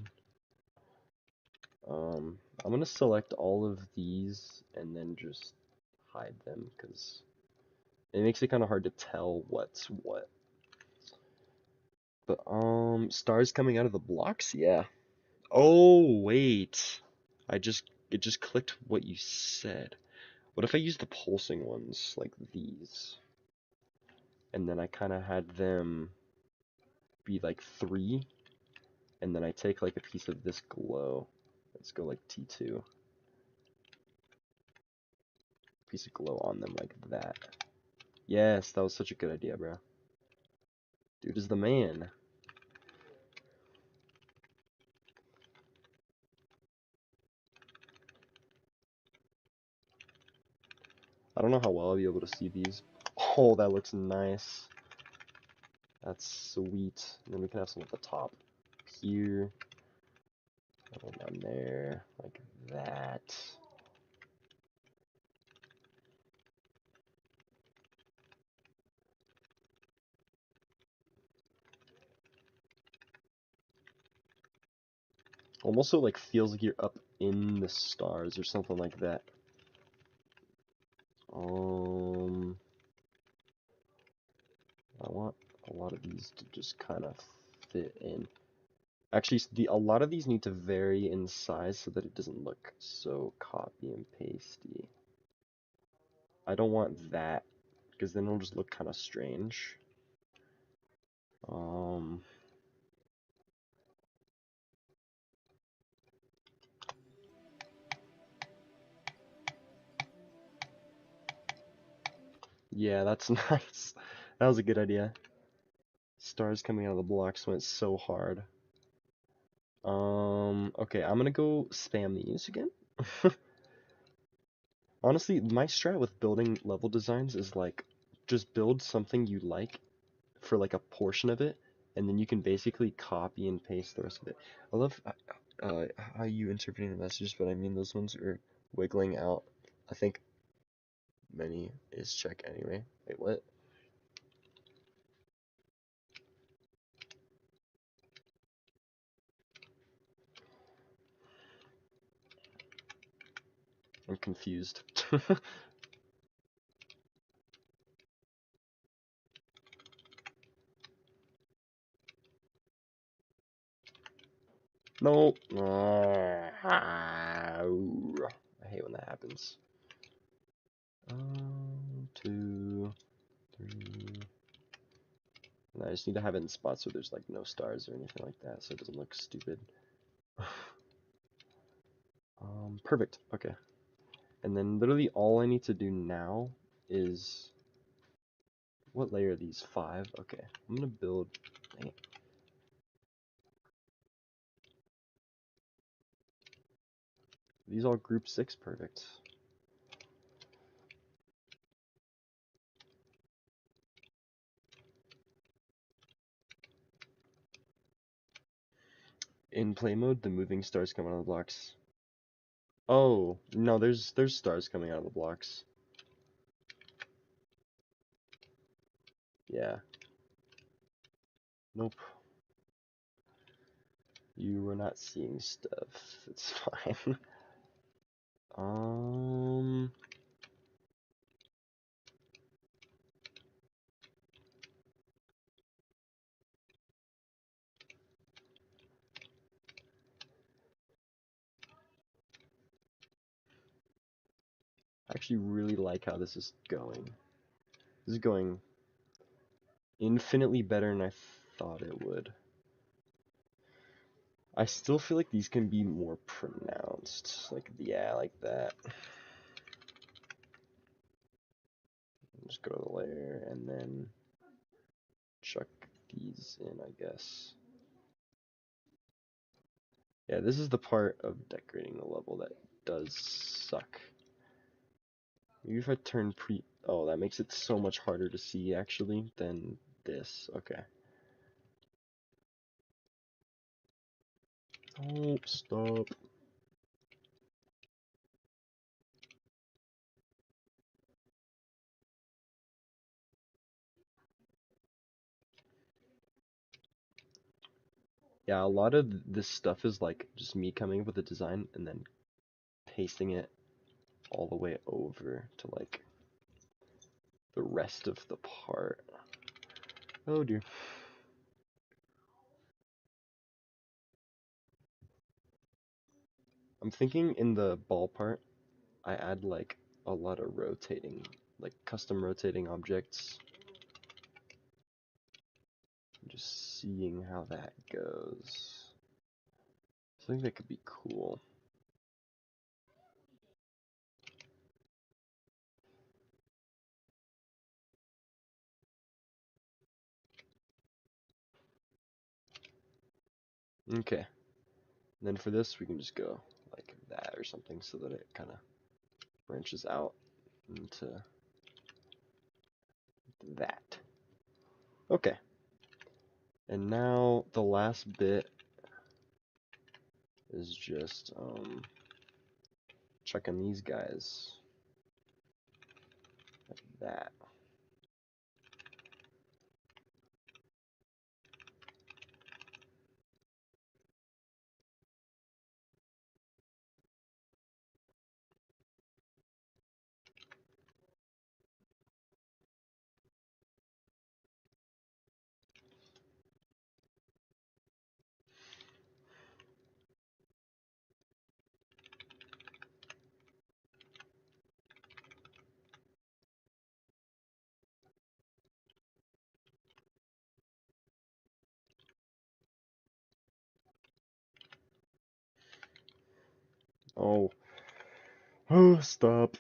I'm gonna select all of these and then just hide them, cause it makes it kind of hard to tell what's what. But stars coming out of the blocks, yeah. Oh wait, it just clicked what you said. What if I use the pulsing ones like these, and then I kind of had them be like 3, and then I take like a piece of this glow. Let's go like T2. Piece of glow on them like that. Yes, that was such a good idea, bro. Dude is the man. I don't know how well I'll be able to see these. Oh, that looks nice. That's sweet. And then we can have some at the top here. One down there, like that. Almost so like feels like you're up in the stars or something like that. I want a lot of these to just kind of fit in. Actually, a lot of these need to vary in size so that it doesn't look so copy and pasty. I don't want that, because then it'll just look kind of strange. Um, yeah, that's nice. That was a good idea. Stars coming out of the blocks went so hard. Okay, I'm gonna go spam these again. Honestly, my strat with building level designs is like, just build something you like for like a portion of it, and then you can basically copy and paste the rest of it. I love how you interpreting the messages, but I mean those ones are wiggling out. I think many is check anyway. Wait, what? I'm confused. No. I hate when that happens. 2, 3. And I just need to have it in spots where there's like no stars or anything like that, so it doesn't look stupid. Perfect. Okay. And then literally all I need to do now is, what layer are these? 5? Okay. I'm gonna build. Dang it. These all group 6. Perfect. In play mode, the moving stars come out of the blocks. Oh, no, there's stars coming out of the blocks. Yeah. Nope. You were not seeing stuff. It's fine. Um, I actually really like how this is going. This is going infinitely better than I thought it would. I still feel like these can be more pronounced. Like, yeah, like that. Just go to the layer and then chuck these in, I guess. Yeah, this is the part of decorating the level that does suck. Maybe if I turn oh, that makes it so much harder to see actually than this. Okay. Oh, stop. Yeah, a lot of this stuff is like just me coming up with a design and then pasting it all the way over to like the rest of the part. Oh dear. I'm thinking in the ball part, I add like a lot of rotating, like custom rotating objects. Just seeing how that goes. I think that could be cool. Okay. And then for this, we can just go like that or something so that it kind of branches out into that. Okay. And now the last bit is just checking these guys like that. Oh, oh, stop.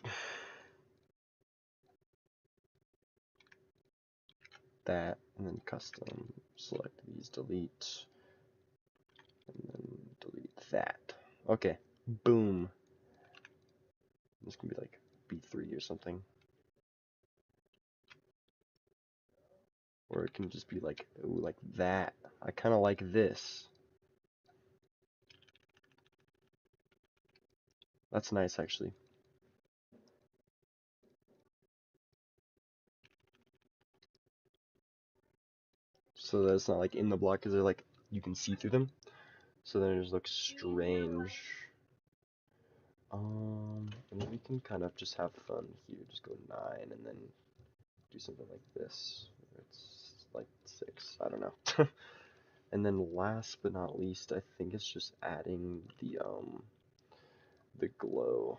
That, and then custom, select these, delete, and then delete that. Okay, boom. This can be like B3 or something. Or it can just be like, ooh, like that. I kind of like this. That's nice, actually. So that it's not like in the block, because they're like, you can see through them. So then it just looks strange. And then we can kind of just have fun here. Just go 9 and then do something like this. It's like 6. I don't know. And then last but not least, I think it's just adding the glow.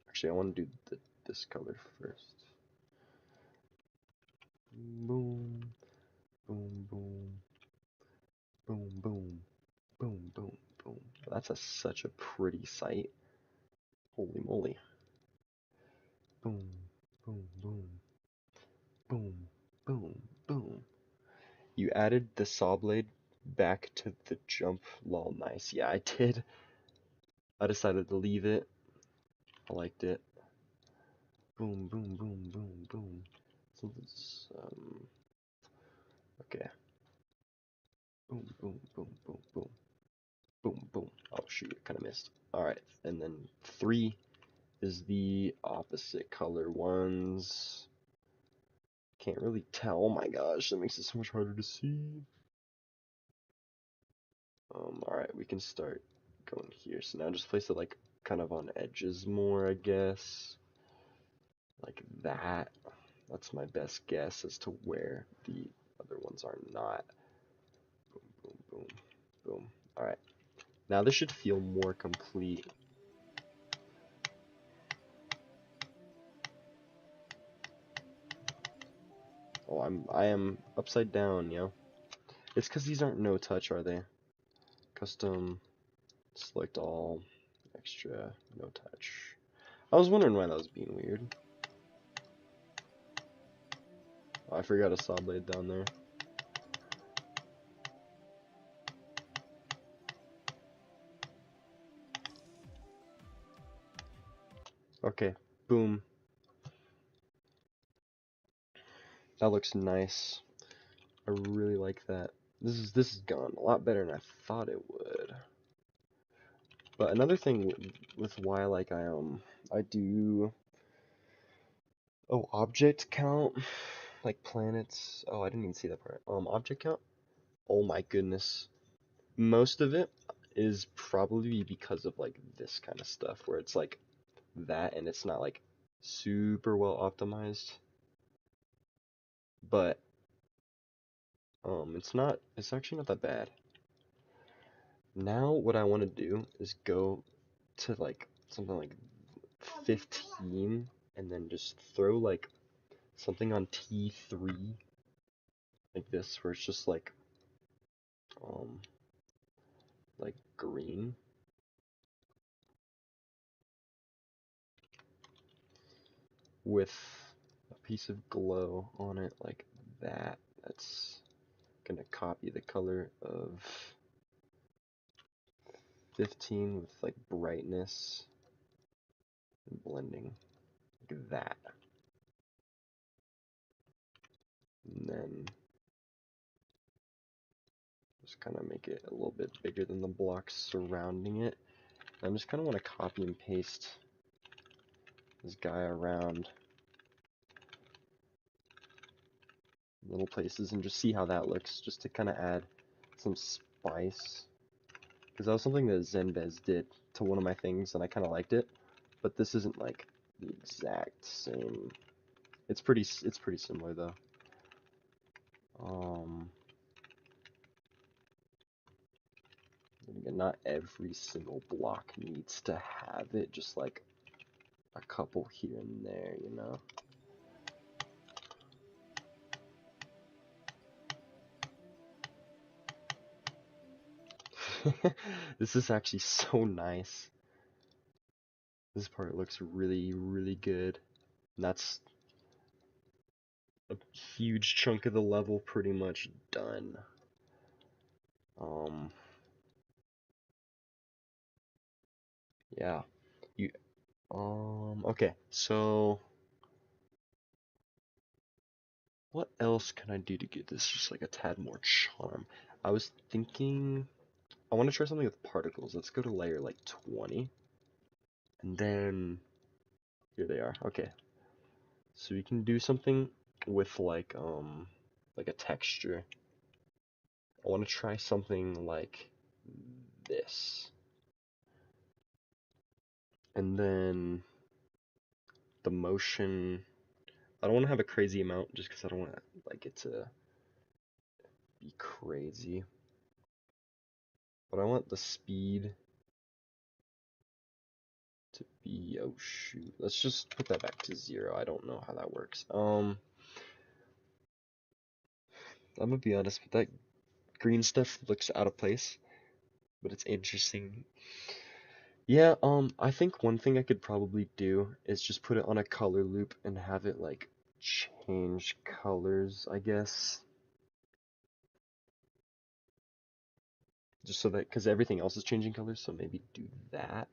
Actually, I want to do this color first. Boom, boom, boom, boom, boom, boom, boom, boom. That's such a pretty sight. Holy moly. Boom, boom, boom, boom, boom, boom. You added the saw blade back to the jump. Lol, nice. Yeah, I did. I decided to leave it. I liked it. Boom, boom, boom, boom, boom. So this, okay. Boom, boom, boom, boom, boom, boom, boom. Oh shoot, I kind of missed. All right, and then 3 is the opposite color ones. Can't really tell. Oh my gosh, that makes it so much harder to see. All right, we can start going here. So now just place it like kind of on edges more, I guess. Like that. That's my best guess as to where the other ones are not. Boom, boom, boom, boom. All right. Now this should feel more complete. Oh, I am upside down, yo. It's because these aren't no touch, are they? Custom, select all, extra, no touch. I was wondering why that was being weird. Oh, I forgot a saw blade down there. Okay, boom. That looks nice. I really like that. This is gone a lot better than I thought it would. But another thing with why like I do object count like planets. Oh, I didn't even see that part. Object count. Oh my goodness. Most of it is probably because of like this kind of stuff where it's like that and it's not like super well optimized. But it's actually not that bad. Now what I want to do is go to like something like 15 and then just throw like something on T3 like this where it's just um like green with a piece of glow on it like that. That's gonna copy the color of 15 with like brightness and blending like that. And then just kind of make it a little bit bigger than the blocks surrounding it. I just kind of want to copy and paste this guy around little places and just see how that looks, just to kind of add some spice. Because that was something that Zenbez did to one of my things, and I kind of liked it. But this isn't like the exact same. It's pretty similar though. Again, not every single block needs to have it. Just like a couple here and there, you know. This is actually so nice. This part looks really, really good. And that's a huge chunk of the level pretty much done. Um, yeah. You, okay, so what else can I do to get this just like a tad more charm? I was thinking, I want to try something with particles. Let's go to layer like 20. And then, here they are. Okay. So we can do something with like a texture. I want to try something like this. And then the motion, I don't want to have a crazy amount just because I don't want like it to be crazy. But I want the speed to be, oh shoot, let's just put that back to 0. I don't know how that works. I'm gonna be honest, that green stuff looks out of place, but it's interesting. Yeah, I think one thing I could probably do is just put it on a color loop and have it like change colors, I guess. Just so that, because everything else is changing colors, so maybe do that.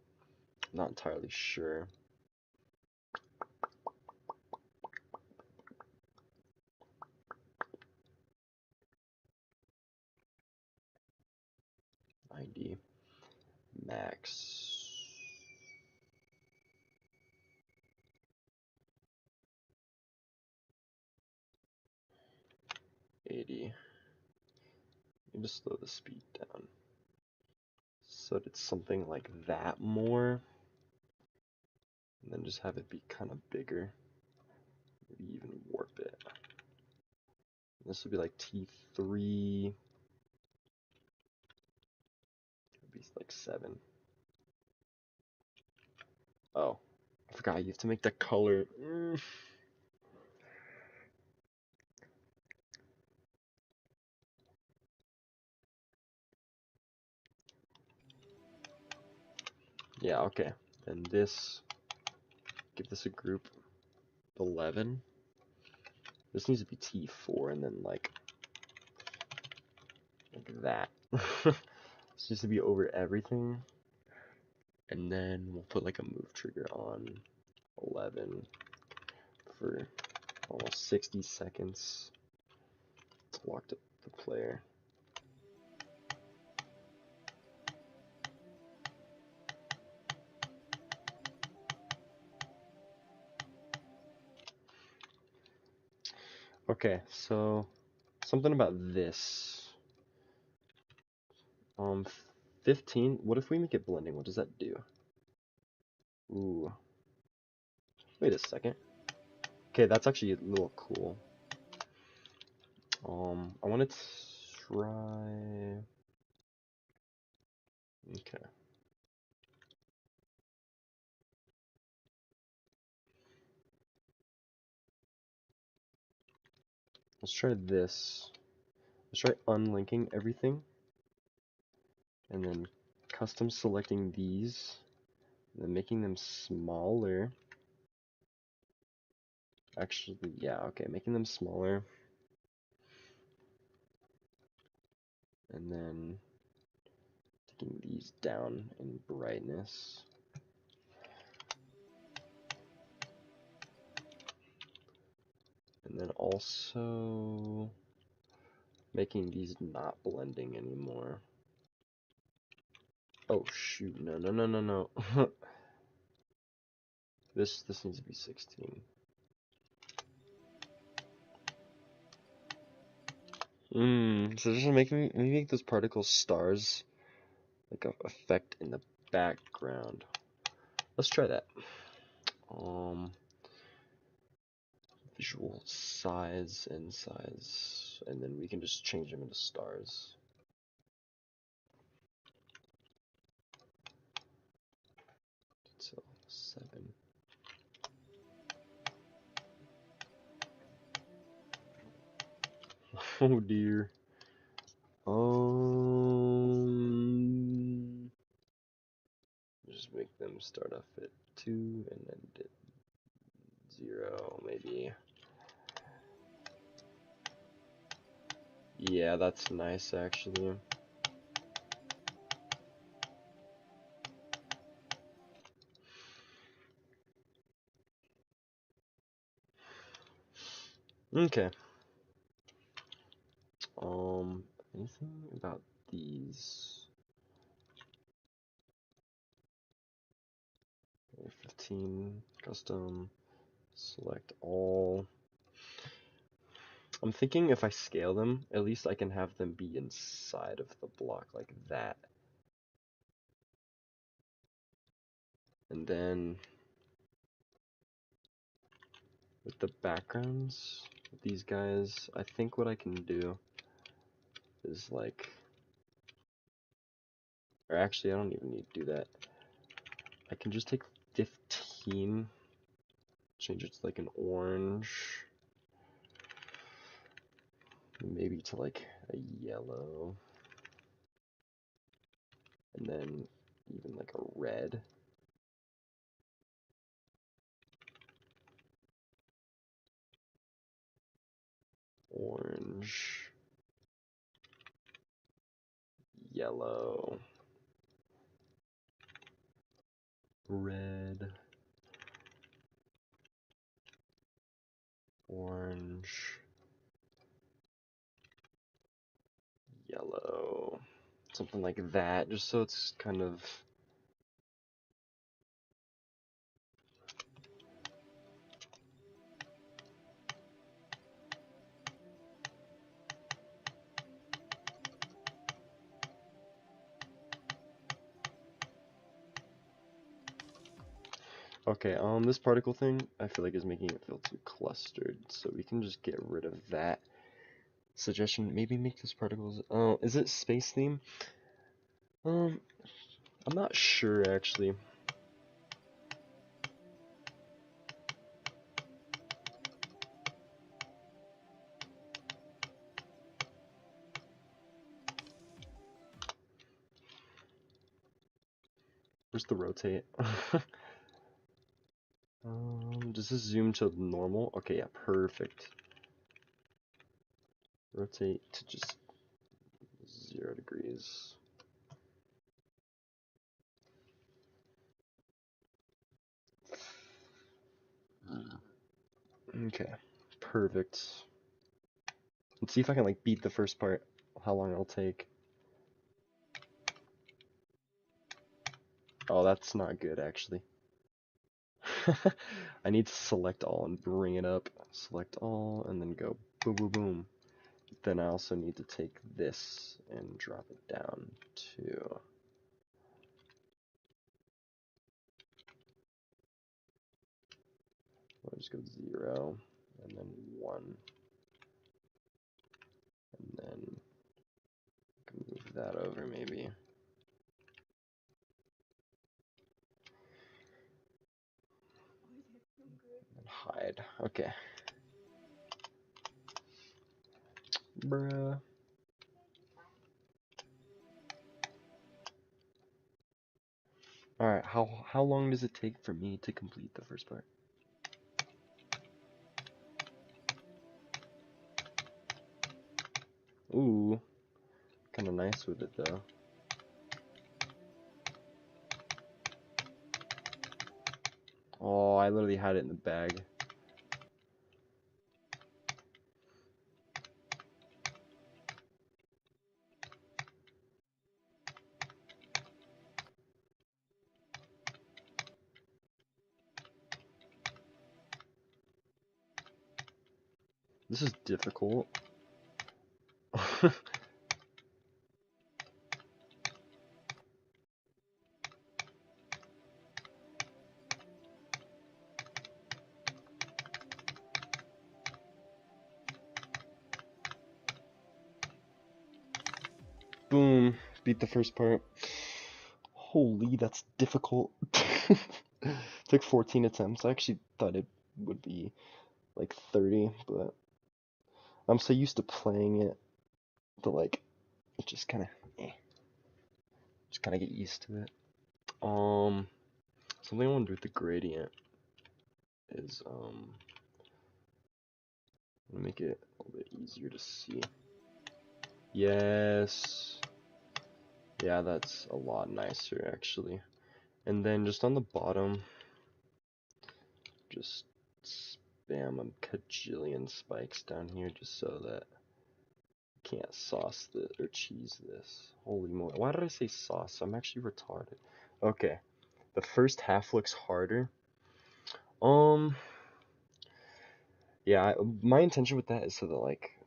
I'm not entirely sure. 90 max. 80. You just slow the speed down so that it's something like that more, and then just have it be kind of bigger. Maybe even warp it. This would be like T3. It'd be like 7. Oh, I forgot you have to make the color. Yeah, okay. And this, give this a group 11. This needs to be T4 and then like that. This needs to be over everything. And then we'll put like a move trigger on 11 for almost 60 seconds. Locked up the player. Okay, so something about this. 15. What if we make it blending? What does that do? Ooh. Wait a second. Okay, that's actually a little cool. I want to try. Okay. Let's try this. Let's try unlinking everything. And then custom selecting these. And then making them smaller. Actually, yeah, okay, making them smaller. And then taking these down in brightness. And then also making these not blending anymore. Oh shoot, no, no, no, no, no. This needs to be 16. So just maybe make those particles stars, like a effect in the background. Let's try that. Visual size, and then we can just change them into stars. So 7. Oh dear. Just make them start off at 2 and then at 0, maybe. Yeah, that's nice actually. Okay. Anything about these? 15, custom, select all. I'm thinking if I scale them, at least I can have them be inside of the block like that. And then with the backgrounds, with these guys, I think what I can do is like, or actually I don't even need to do that. I can just take 15, change it to like an orange, maybe to like a yellow, and then even like a red. Orange, yellow, red, orange, yellow. something like that, just so it's kind of... Okay, this particle thing, I feel like is making it feel too clustered, so we can just get rid of that. Suggestion, maybe make this particles, is it space theme? I'm not sure, actually. Where's the rotate? Does this zoom to normal? Okay, yeah, perfect. Rotate to just 0 degrees. Okay, perfect. Let's see if I can like beat the first part, how long it'll take. Oh, that's not good actually. I need to select all and bring it up. Select all and then go boom boom boom. Then I also need to take this and drop it down to... I'll just go 0 and then 1 and then move that over maybe. And hide. Okay. Bruh. Alright, how long does it take for me to complete the first part? Ooh. Kinda nice with it though. Oh, I literally had it in the bag. This is difficult. Boom. Beat the first part. Holy, that's difficult. Took 14 attempts. I actually thought it would be like 30, but I'm so used to playing it that like it just kind of just kind of get used to it. Something I want to do with the gradient is make it a little bit easier to see. Yes. Yeah, that's a lot nicer actually. And then just on the bottom, just spam a kajillion spikes down here just so that I can't sauce this or cheese this. Holy moly. Why did I say sauce? I'm actually retarded. Okay. The first half looks harder. Yeah, my intention with that is so that like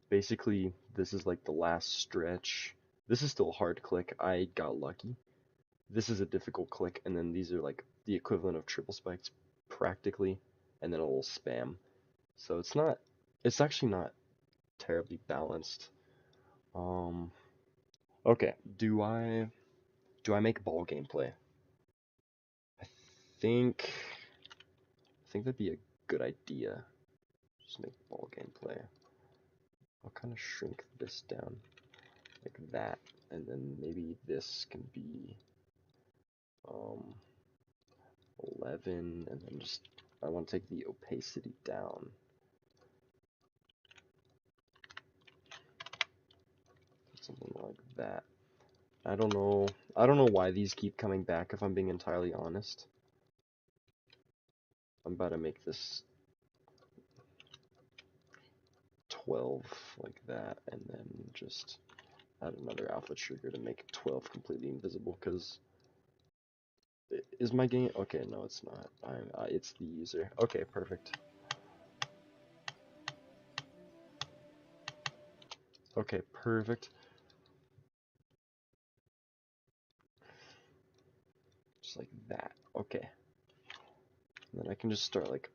basically this is like the last stretch. This is still a hard click. I got lucky. This is a difficult click, and then these are like the equivalent of triple spikes practically, and then a little spam. So it's actually not terribly balanced. Okay, do I make ball gameplay? I think that'd be a good idea. Just make ball gameplay. I'll kind of shrink this down like that, and then maybe this can be 11, and then just I want to take the opacity down. Something like that. I don't know why these keep coming back, if I'm being entirely honest. I'm about to make this 12 like that, and then just add another alpha trigger to make 12 completely invisible, because is my game okay? No, it's not. It's the user. Okay, perfect. Okay, perfect. Just like that. Okay. And then I can just start like.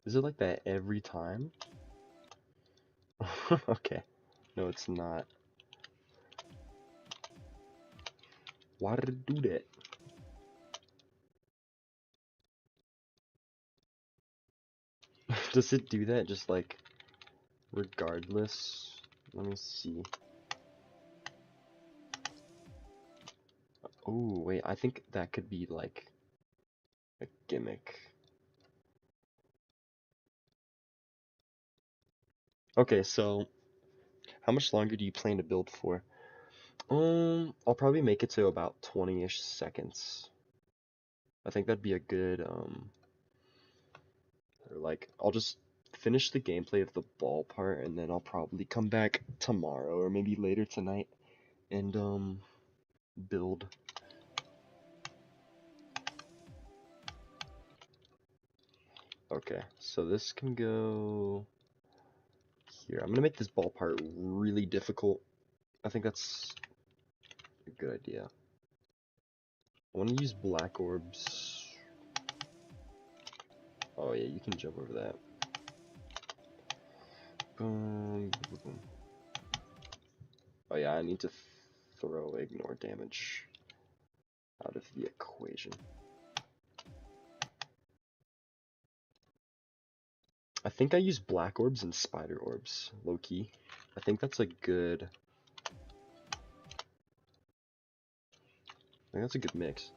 Is it like that every time? Okay. No, it's not. Why did it do that? Does it do that just like regardless? Let me see. Oh, wait, I think that could be like a gimmick. Okay, so how much longer do you plan to build for? I'll probably make it to about 20-ish seconds. I think that'd be a good, or like, I'll just finish the gameplay of the ball part, and then I'll probably come back tomorrow, or maybe later tonight, and, build. Okay, so this can go here. I'm gonna make this ball part really difficult. I think that's a good idea. I want to use black orbs. Oh yeah, you can jump over that. Boom, boom, boom. Oh yeah, I need to throw ignore damage out of the equation. I think I use black orbs and spider orbs, low key. I think that's a good. I think that's a good mix.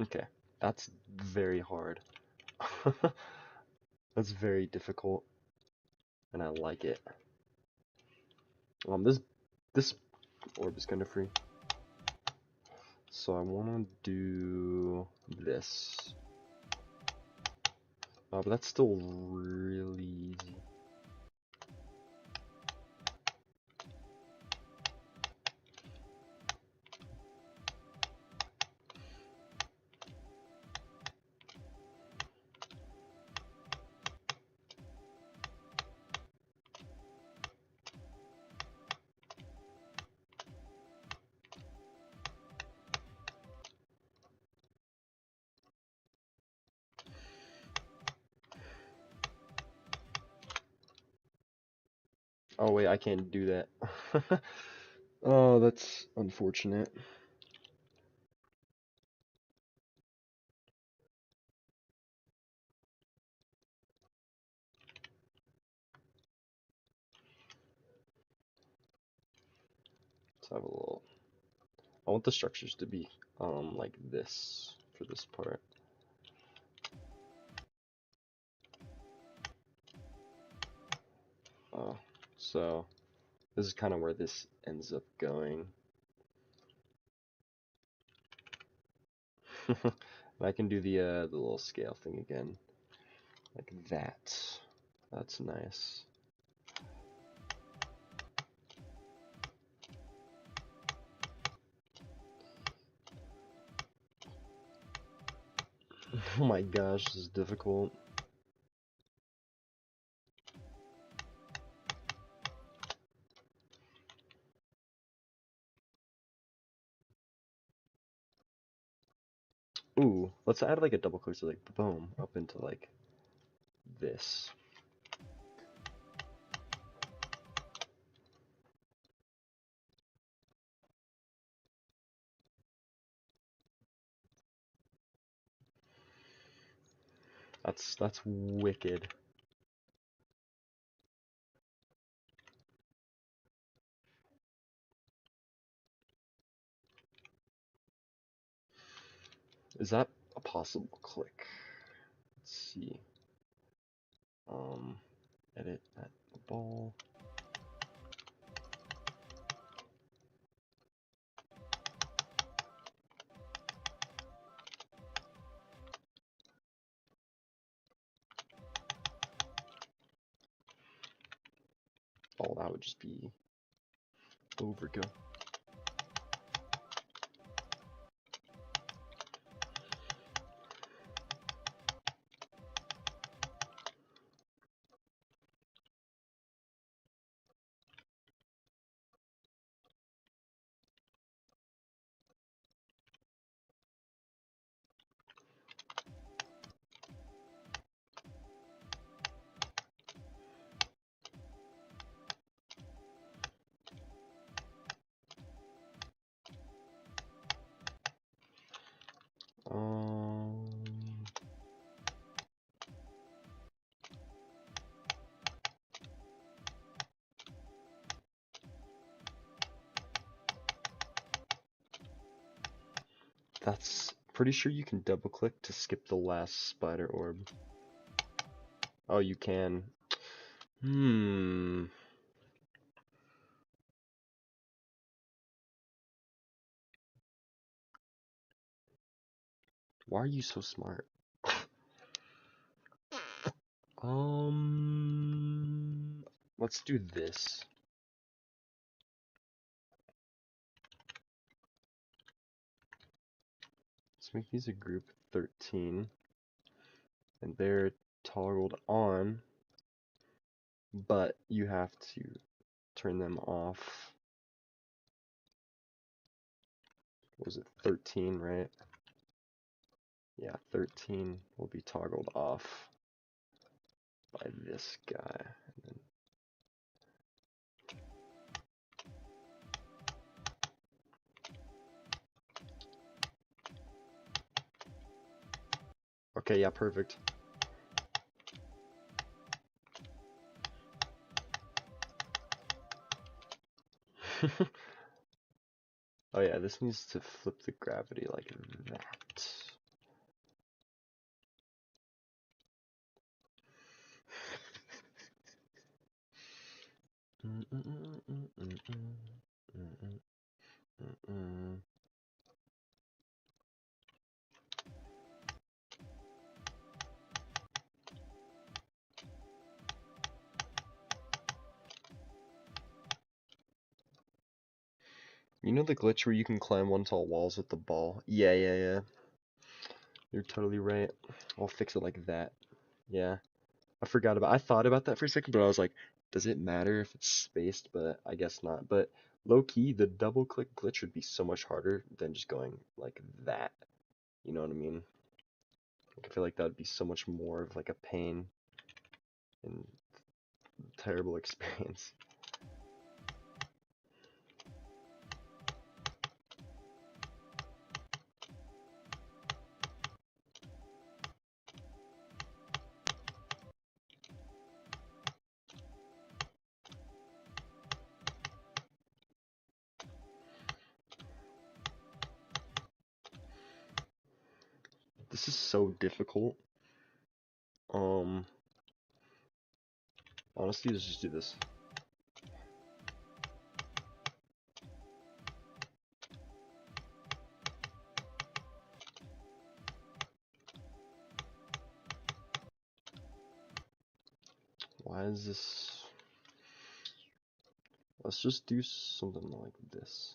Okay, that's very hard. That's very difficult, and I like it. This orb is kind of free, so I want to do this. But that's still really easy. Oh wait, I can't do that. Oh, that's unfortunate. Let's have a little. I want the structures to be like this for this part. So this is kind of where this ends up going. I can do the little scale thing again, like that. That's nice. Oh my gosh, this is difficult. Ooh, let's add like a double click to like boom up into like this. That's wicked. Is that a possible click? Let's see. Edit that ball. Oh, that would just be overkill. That's pretty sure you can double click to skip the last spider orb. Oh, you can. Why are you so smart? Let's do this. Let's make these a group 13. And they're toggled on, but you have to turn them off. What was it 13, right? Yeah, 13 will be toggled off by this guy. And then okay, yeah, perfect. Oh yeah, this needs to flip the gravity like that. You know the glitch where you can climb on tall walls with the ball? Yeah. You're totally right. I'll fix it like that. Yeah. I thought about that for a second, but I was like, does it matter if it's spaced? But I guess not. But low key, the double click glitch would be so much harder than just going like that. You know what I mean? Like, I feel like that would be so much more of like a pain and terrible experience. This is so difficult. Honestly, let's just do this. Why is this? Let's just do something like this.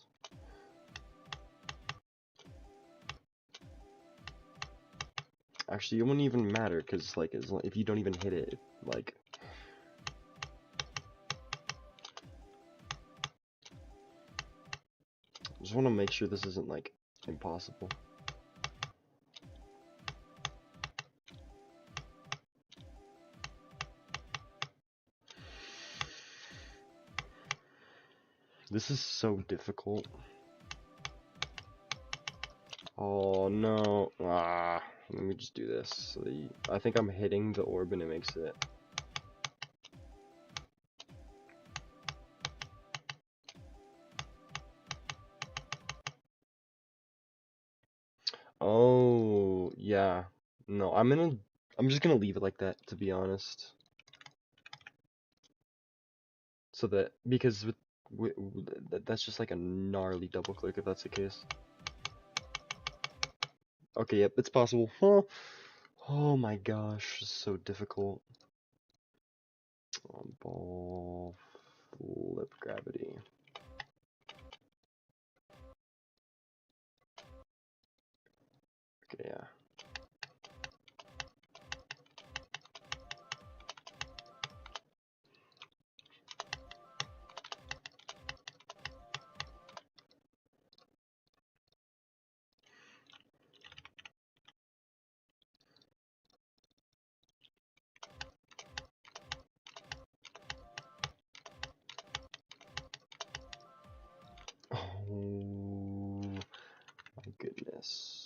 Actually, it wouldn't even matter, because, like, if you don't even hit it, like... I just want to make sure this isn't, like, impossible. This is so difficult. Oh no. Ah, let me just do this. So I think I'm hitting the orb and it makes it. Oh, yeah. No, I'm just gonna leave it like that, to be honest. So that, because that's just like a gnarly double click if that's the case. Okay, yep, it's possible. Huh? Oh my gosh, it's so difficult. Ball, flip, gravity. Okay, yeah. Oh my goodness.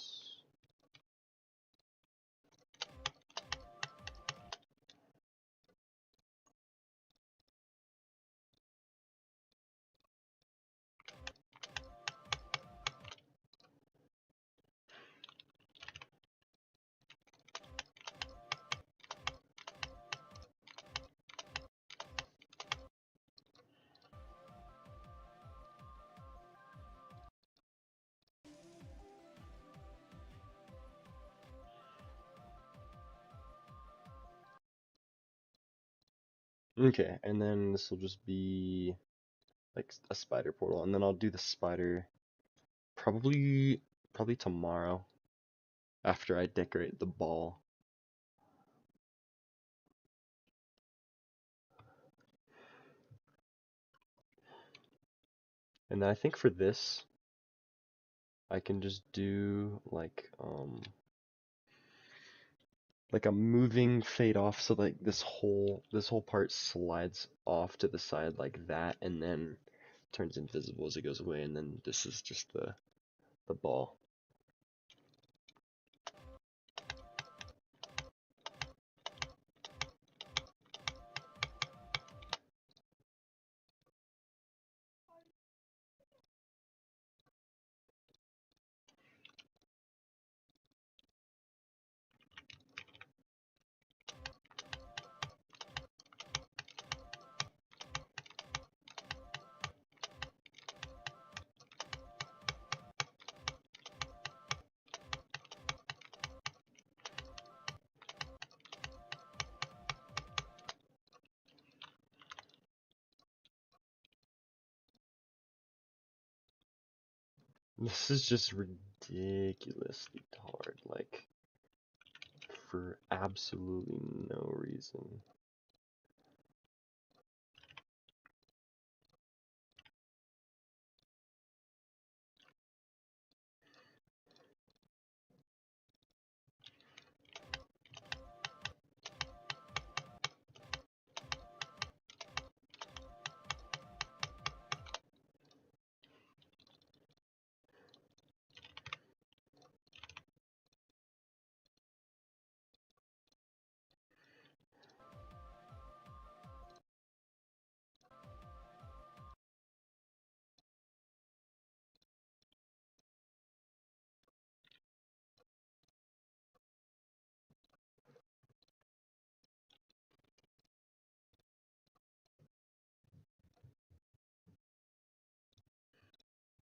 Okay, and then this will just be like a spider portal, and then I'll do the spider probably tomorrow after I decorate the ball. And then I think for this, I can just do like a moving fade off, so like this whole part slides off to the side like that, and then turns invisible as it goes away, and then this is just the ball. This is just ridiculously hard, like, for absolutely no reason.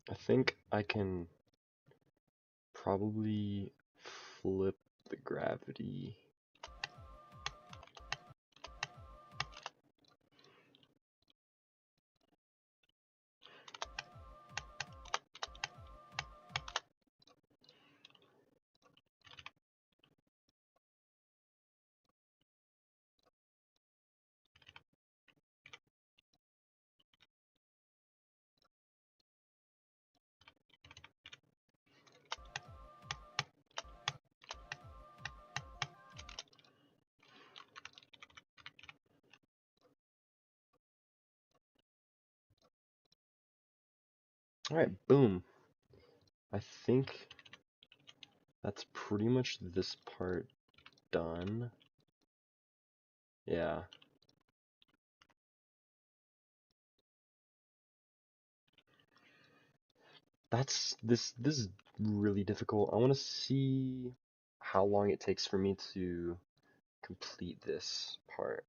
I think I can probably flip the gravity. Alright, boom. I think that's pretty much this part done. Yeah. This is really difficult. I want to see how long it takes for me to complete this part.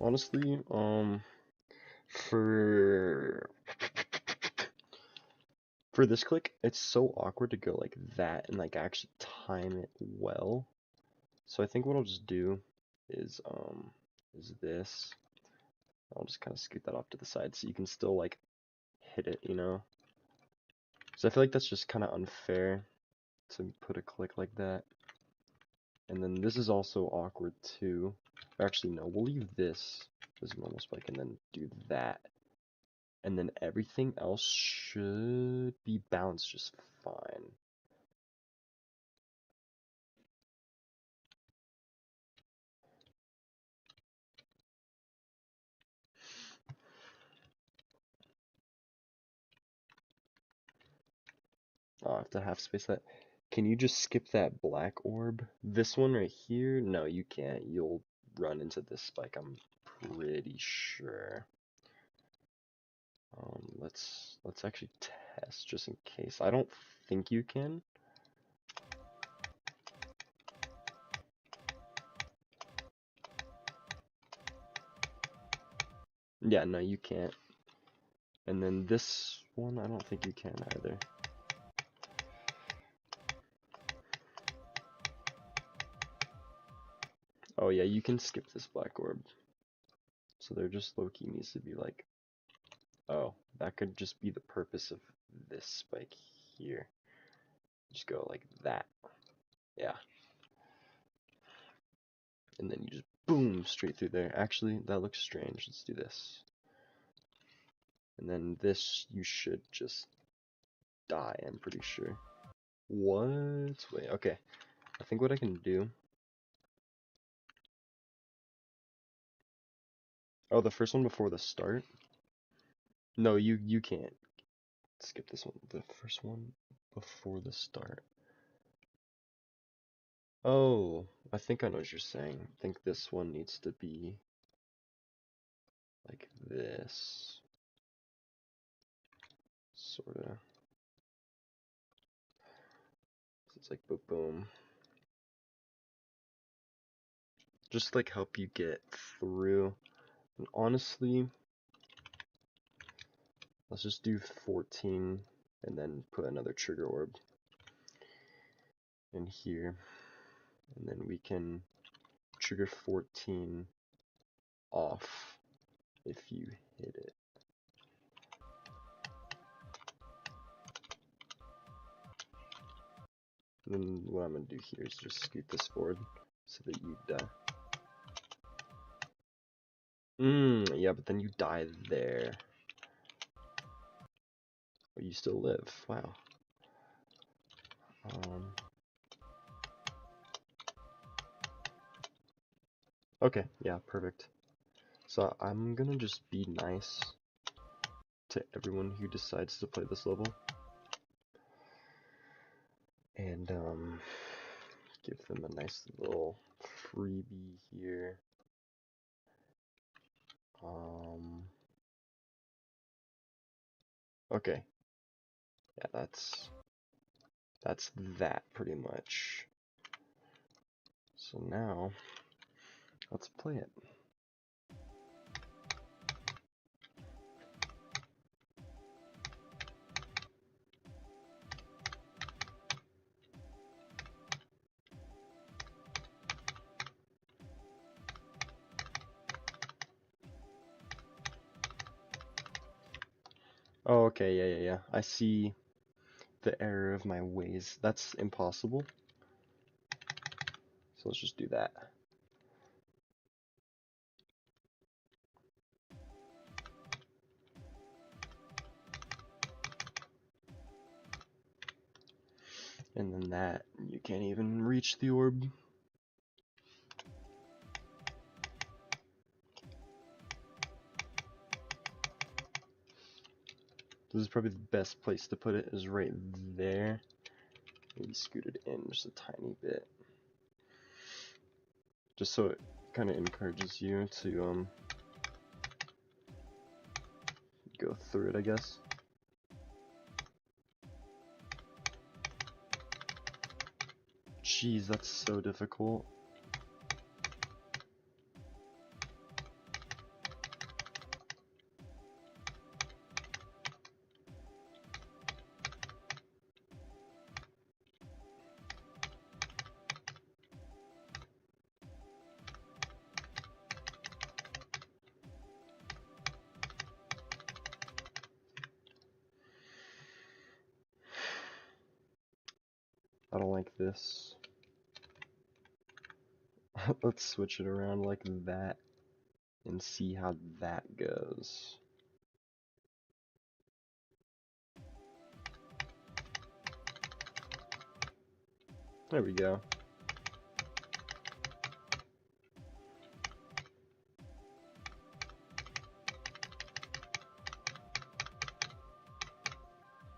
Honestly, for for this click, it's so awkward to go like that and like actually time it well. So I think what I'll just do is this. I'll just kind of scoot that off to the side so you can still like hit it, you know? So I feel like that's just kind of unfair to put a click like that. And then this is also awkward too. Actually, no, we'll leave this as a normal spike and then do that. And then everything else should be balanced just fine. Oh, I have to half space that. Can you just skip that black orb? This one right here? No, you can't. You'll run into this spike, I'm pretty sure. Let's actually test just in case. I don't think you can. Yeah, no, you can't. And then this one, I don't think you can either. Oh yeah, you can skip this black orb. So there just low-key needs to be like, oh, that could just be the purpose of this spike here. Just go like that. Yeah. And then you just boom straight through there. Actually, that looks strange. Let's do this. And then this, you should just die, I'm pretty sure. What? Wait, okay. I think what I can do. Oh, the first one before the start? No, you can't. Skip this one. The first one before the start. Oh, I think I know what you're saying. I think this one needs to be like this. Sorta. So it's like boom boom. Just like help you get through. And honestly, let's just do 14 and then put another trigger orb in here. And then we can trigger 14 off if you hit it. And then what I'm going to do here is just scoot this forward so that you die. Yeah, but then you die there. But you still live. Wow. Okay, yeah, perfect. So I'm gonna just be nice to everyone who decides to play this level. And, give them a nice little freebie here. Okay. Yeah, that's that pretty much. So now, let's play it. Oh, okay, yeah. I see the error of my ways. That's impossible. So let's just do that. And then that, you can't even reach the orb. This is probably the best place to put it, is right there. Maybe scoot it in just a tiny bit. Just so it kind of encourages you to go through it, I guess. Jeez, that's so difficult. I don't like this. Let's switch it around like that and see how that goes. There we go.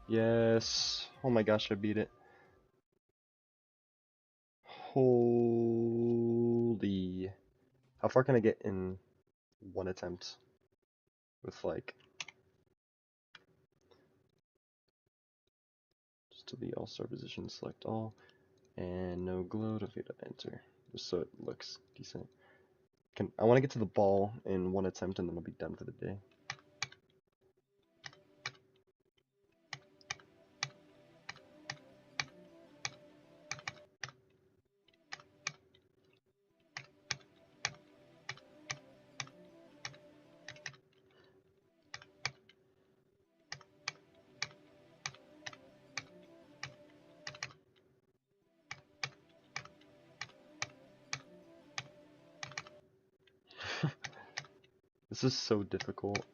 Yes. Oh my gosh, I beat it. Holy. How far can I get in one attempt? With like... Just to the all-star position, select all. And no glow to enter. Just so it looks decent. I want to get to the ball in one attempt and then I'll be done for the day. This is so difficult.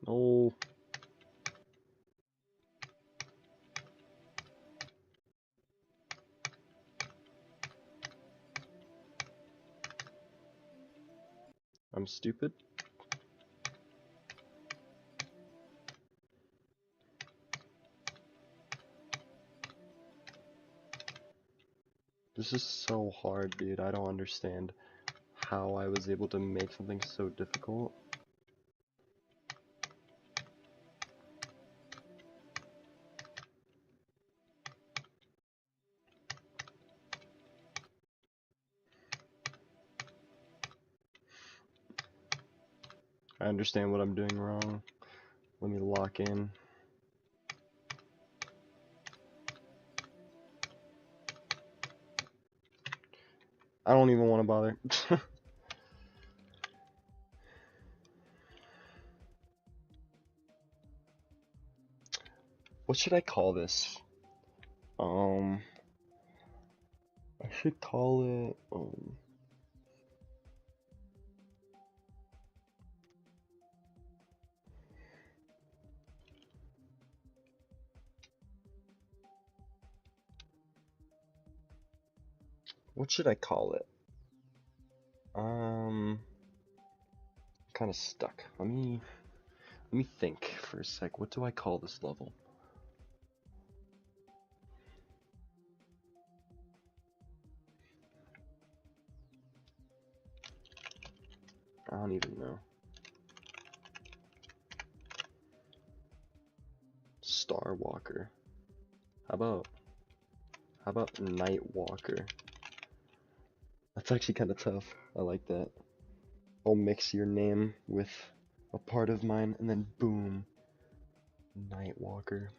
No. I'm stupid. This is so hard, dude. I don't understand how I was able to make something so difficult. I understand what I'm doing wrong. Let me lock in. I don't even want to bother. What should I call this? I should call it, what should I call it? Kind of stuck. Let me think for a sec. What do I call this level? I don't even know. Star Walker. How about Night Walker? That's actually kind of tough. I like that. I'll mix your name with a part of mine, and then boom, Night Walker.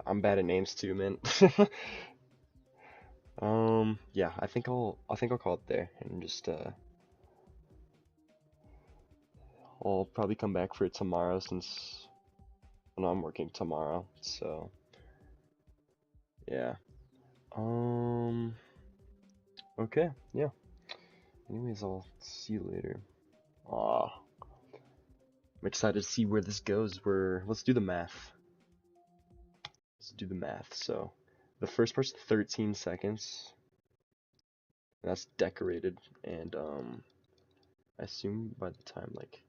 I'm bad at names too, man. Yeah, I think I'll call it there and just I'll probably come back for it tomorrow since I'm working tomorrow. So yeah. Um. Okay. Yeah. Anyways, I'll see you later. Ah, I'm excited to see where this goes. Let's do the math. Let's do the math. So, the first part's 13 seconds. That's decorated, and I assume by the time like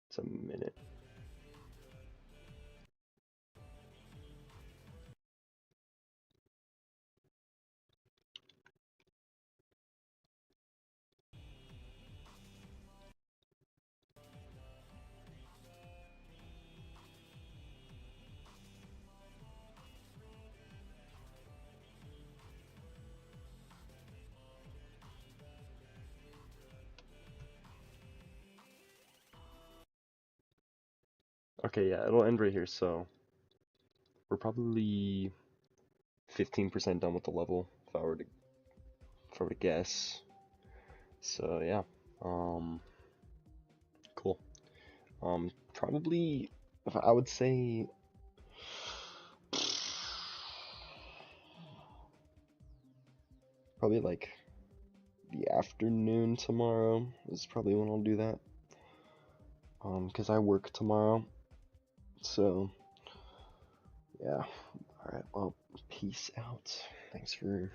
it's a minute. Okay, yeah, it'll end right here. So we're probably 15% done with the level if I were to guess. So yeah, um, cool. Probably if I would say probably like the afternoon tomorrow is probably when I'll do that. 'Cause I work tomorrow. So yeah. All right. Well, peace out. Thanks for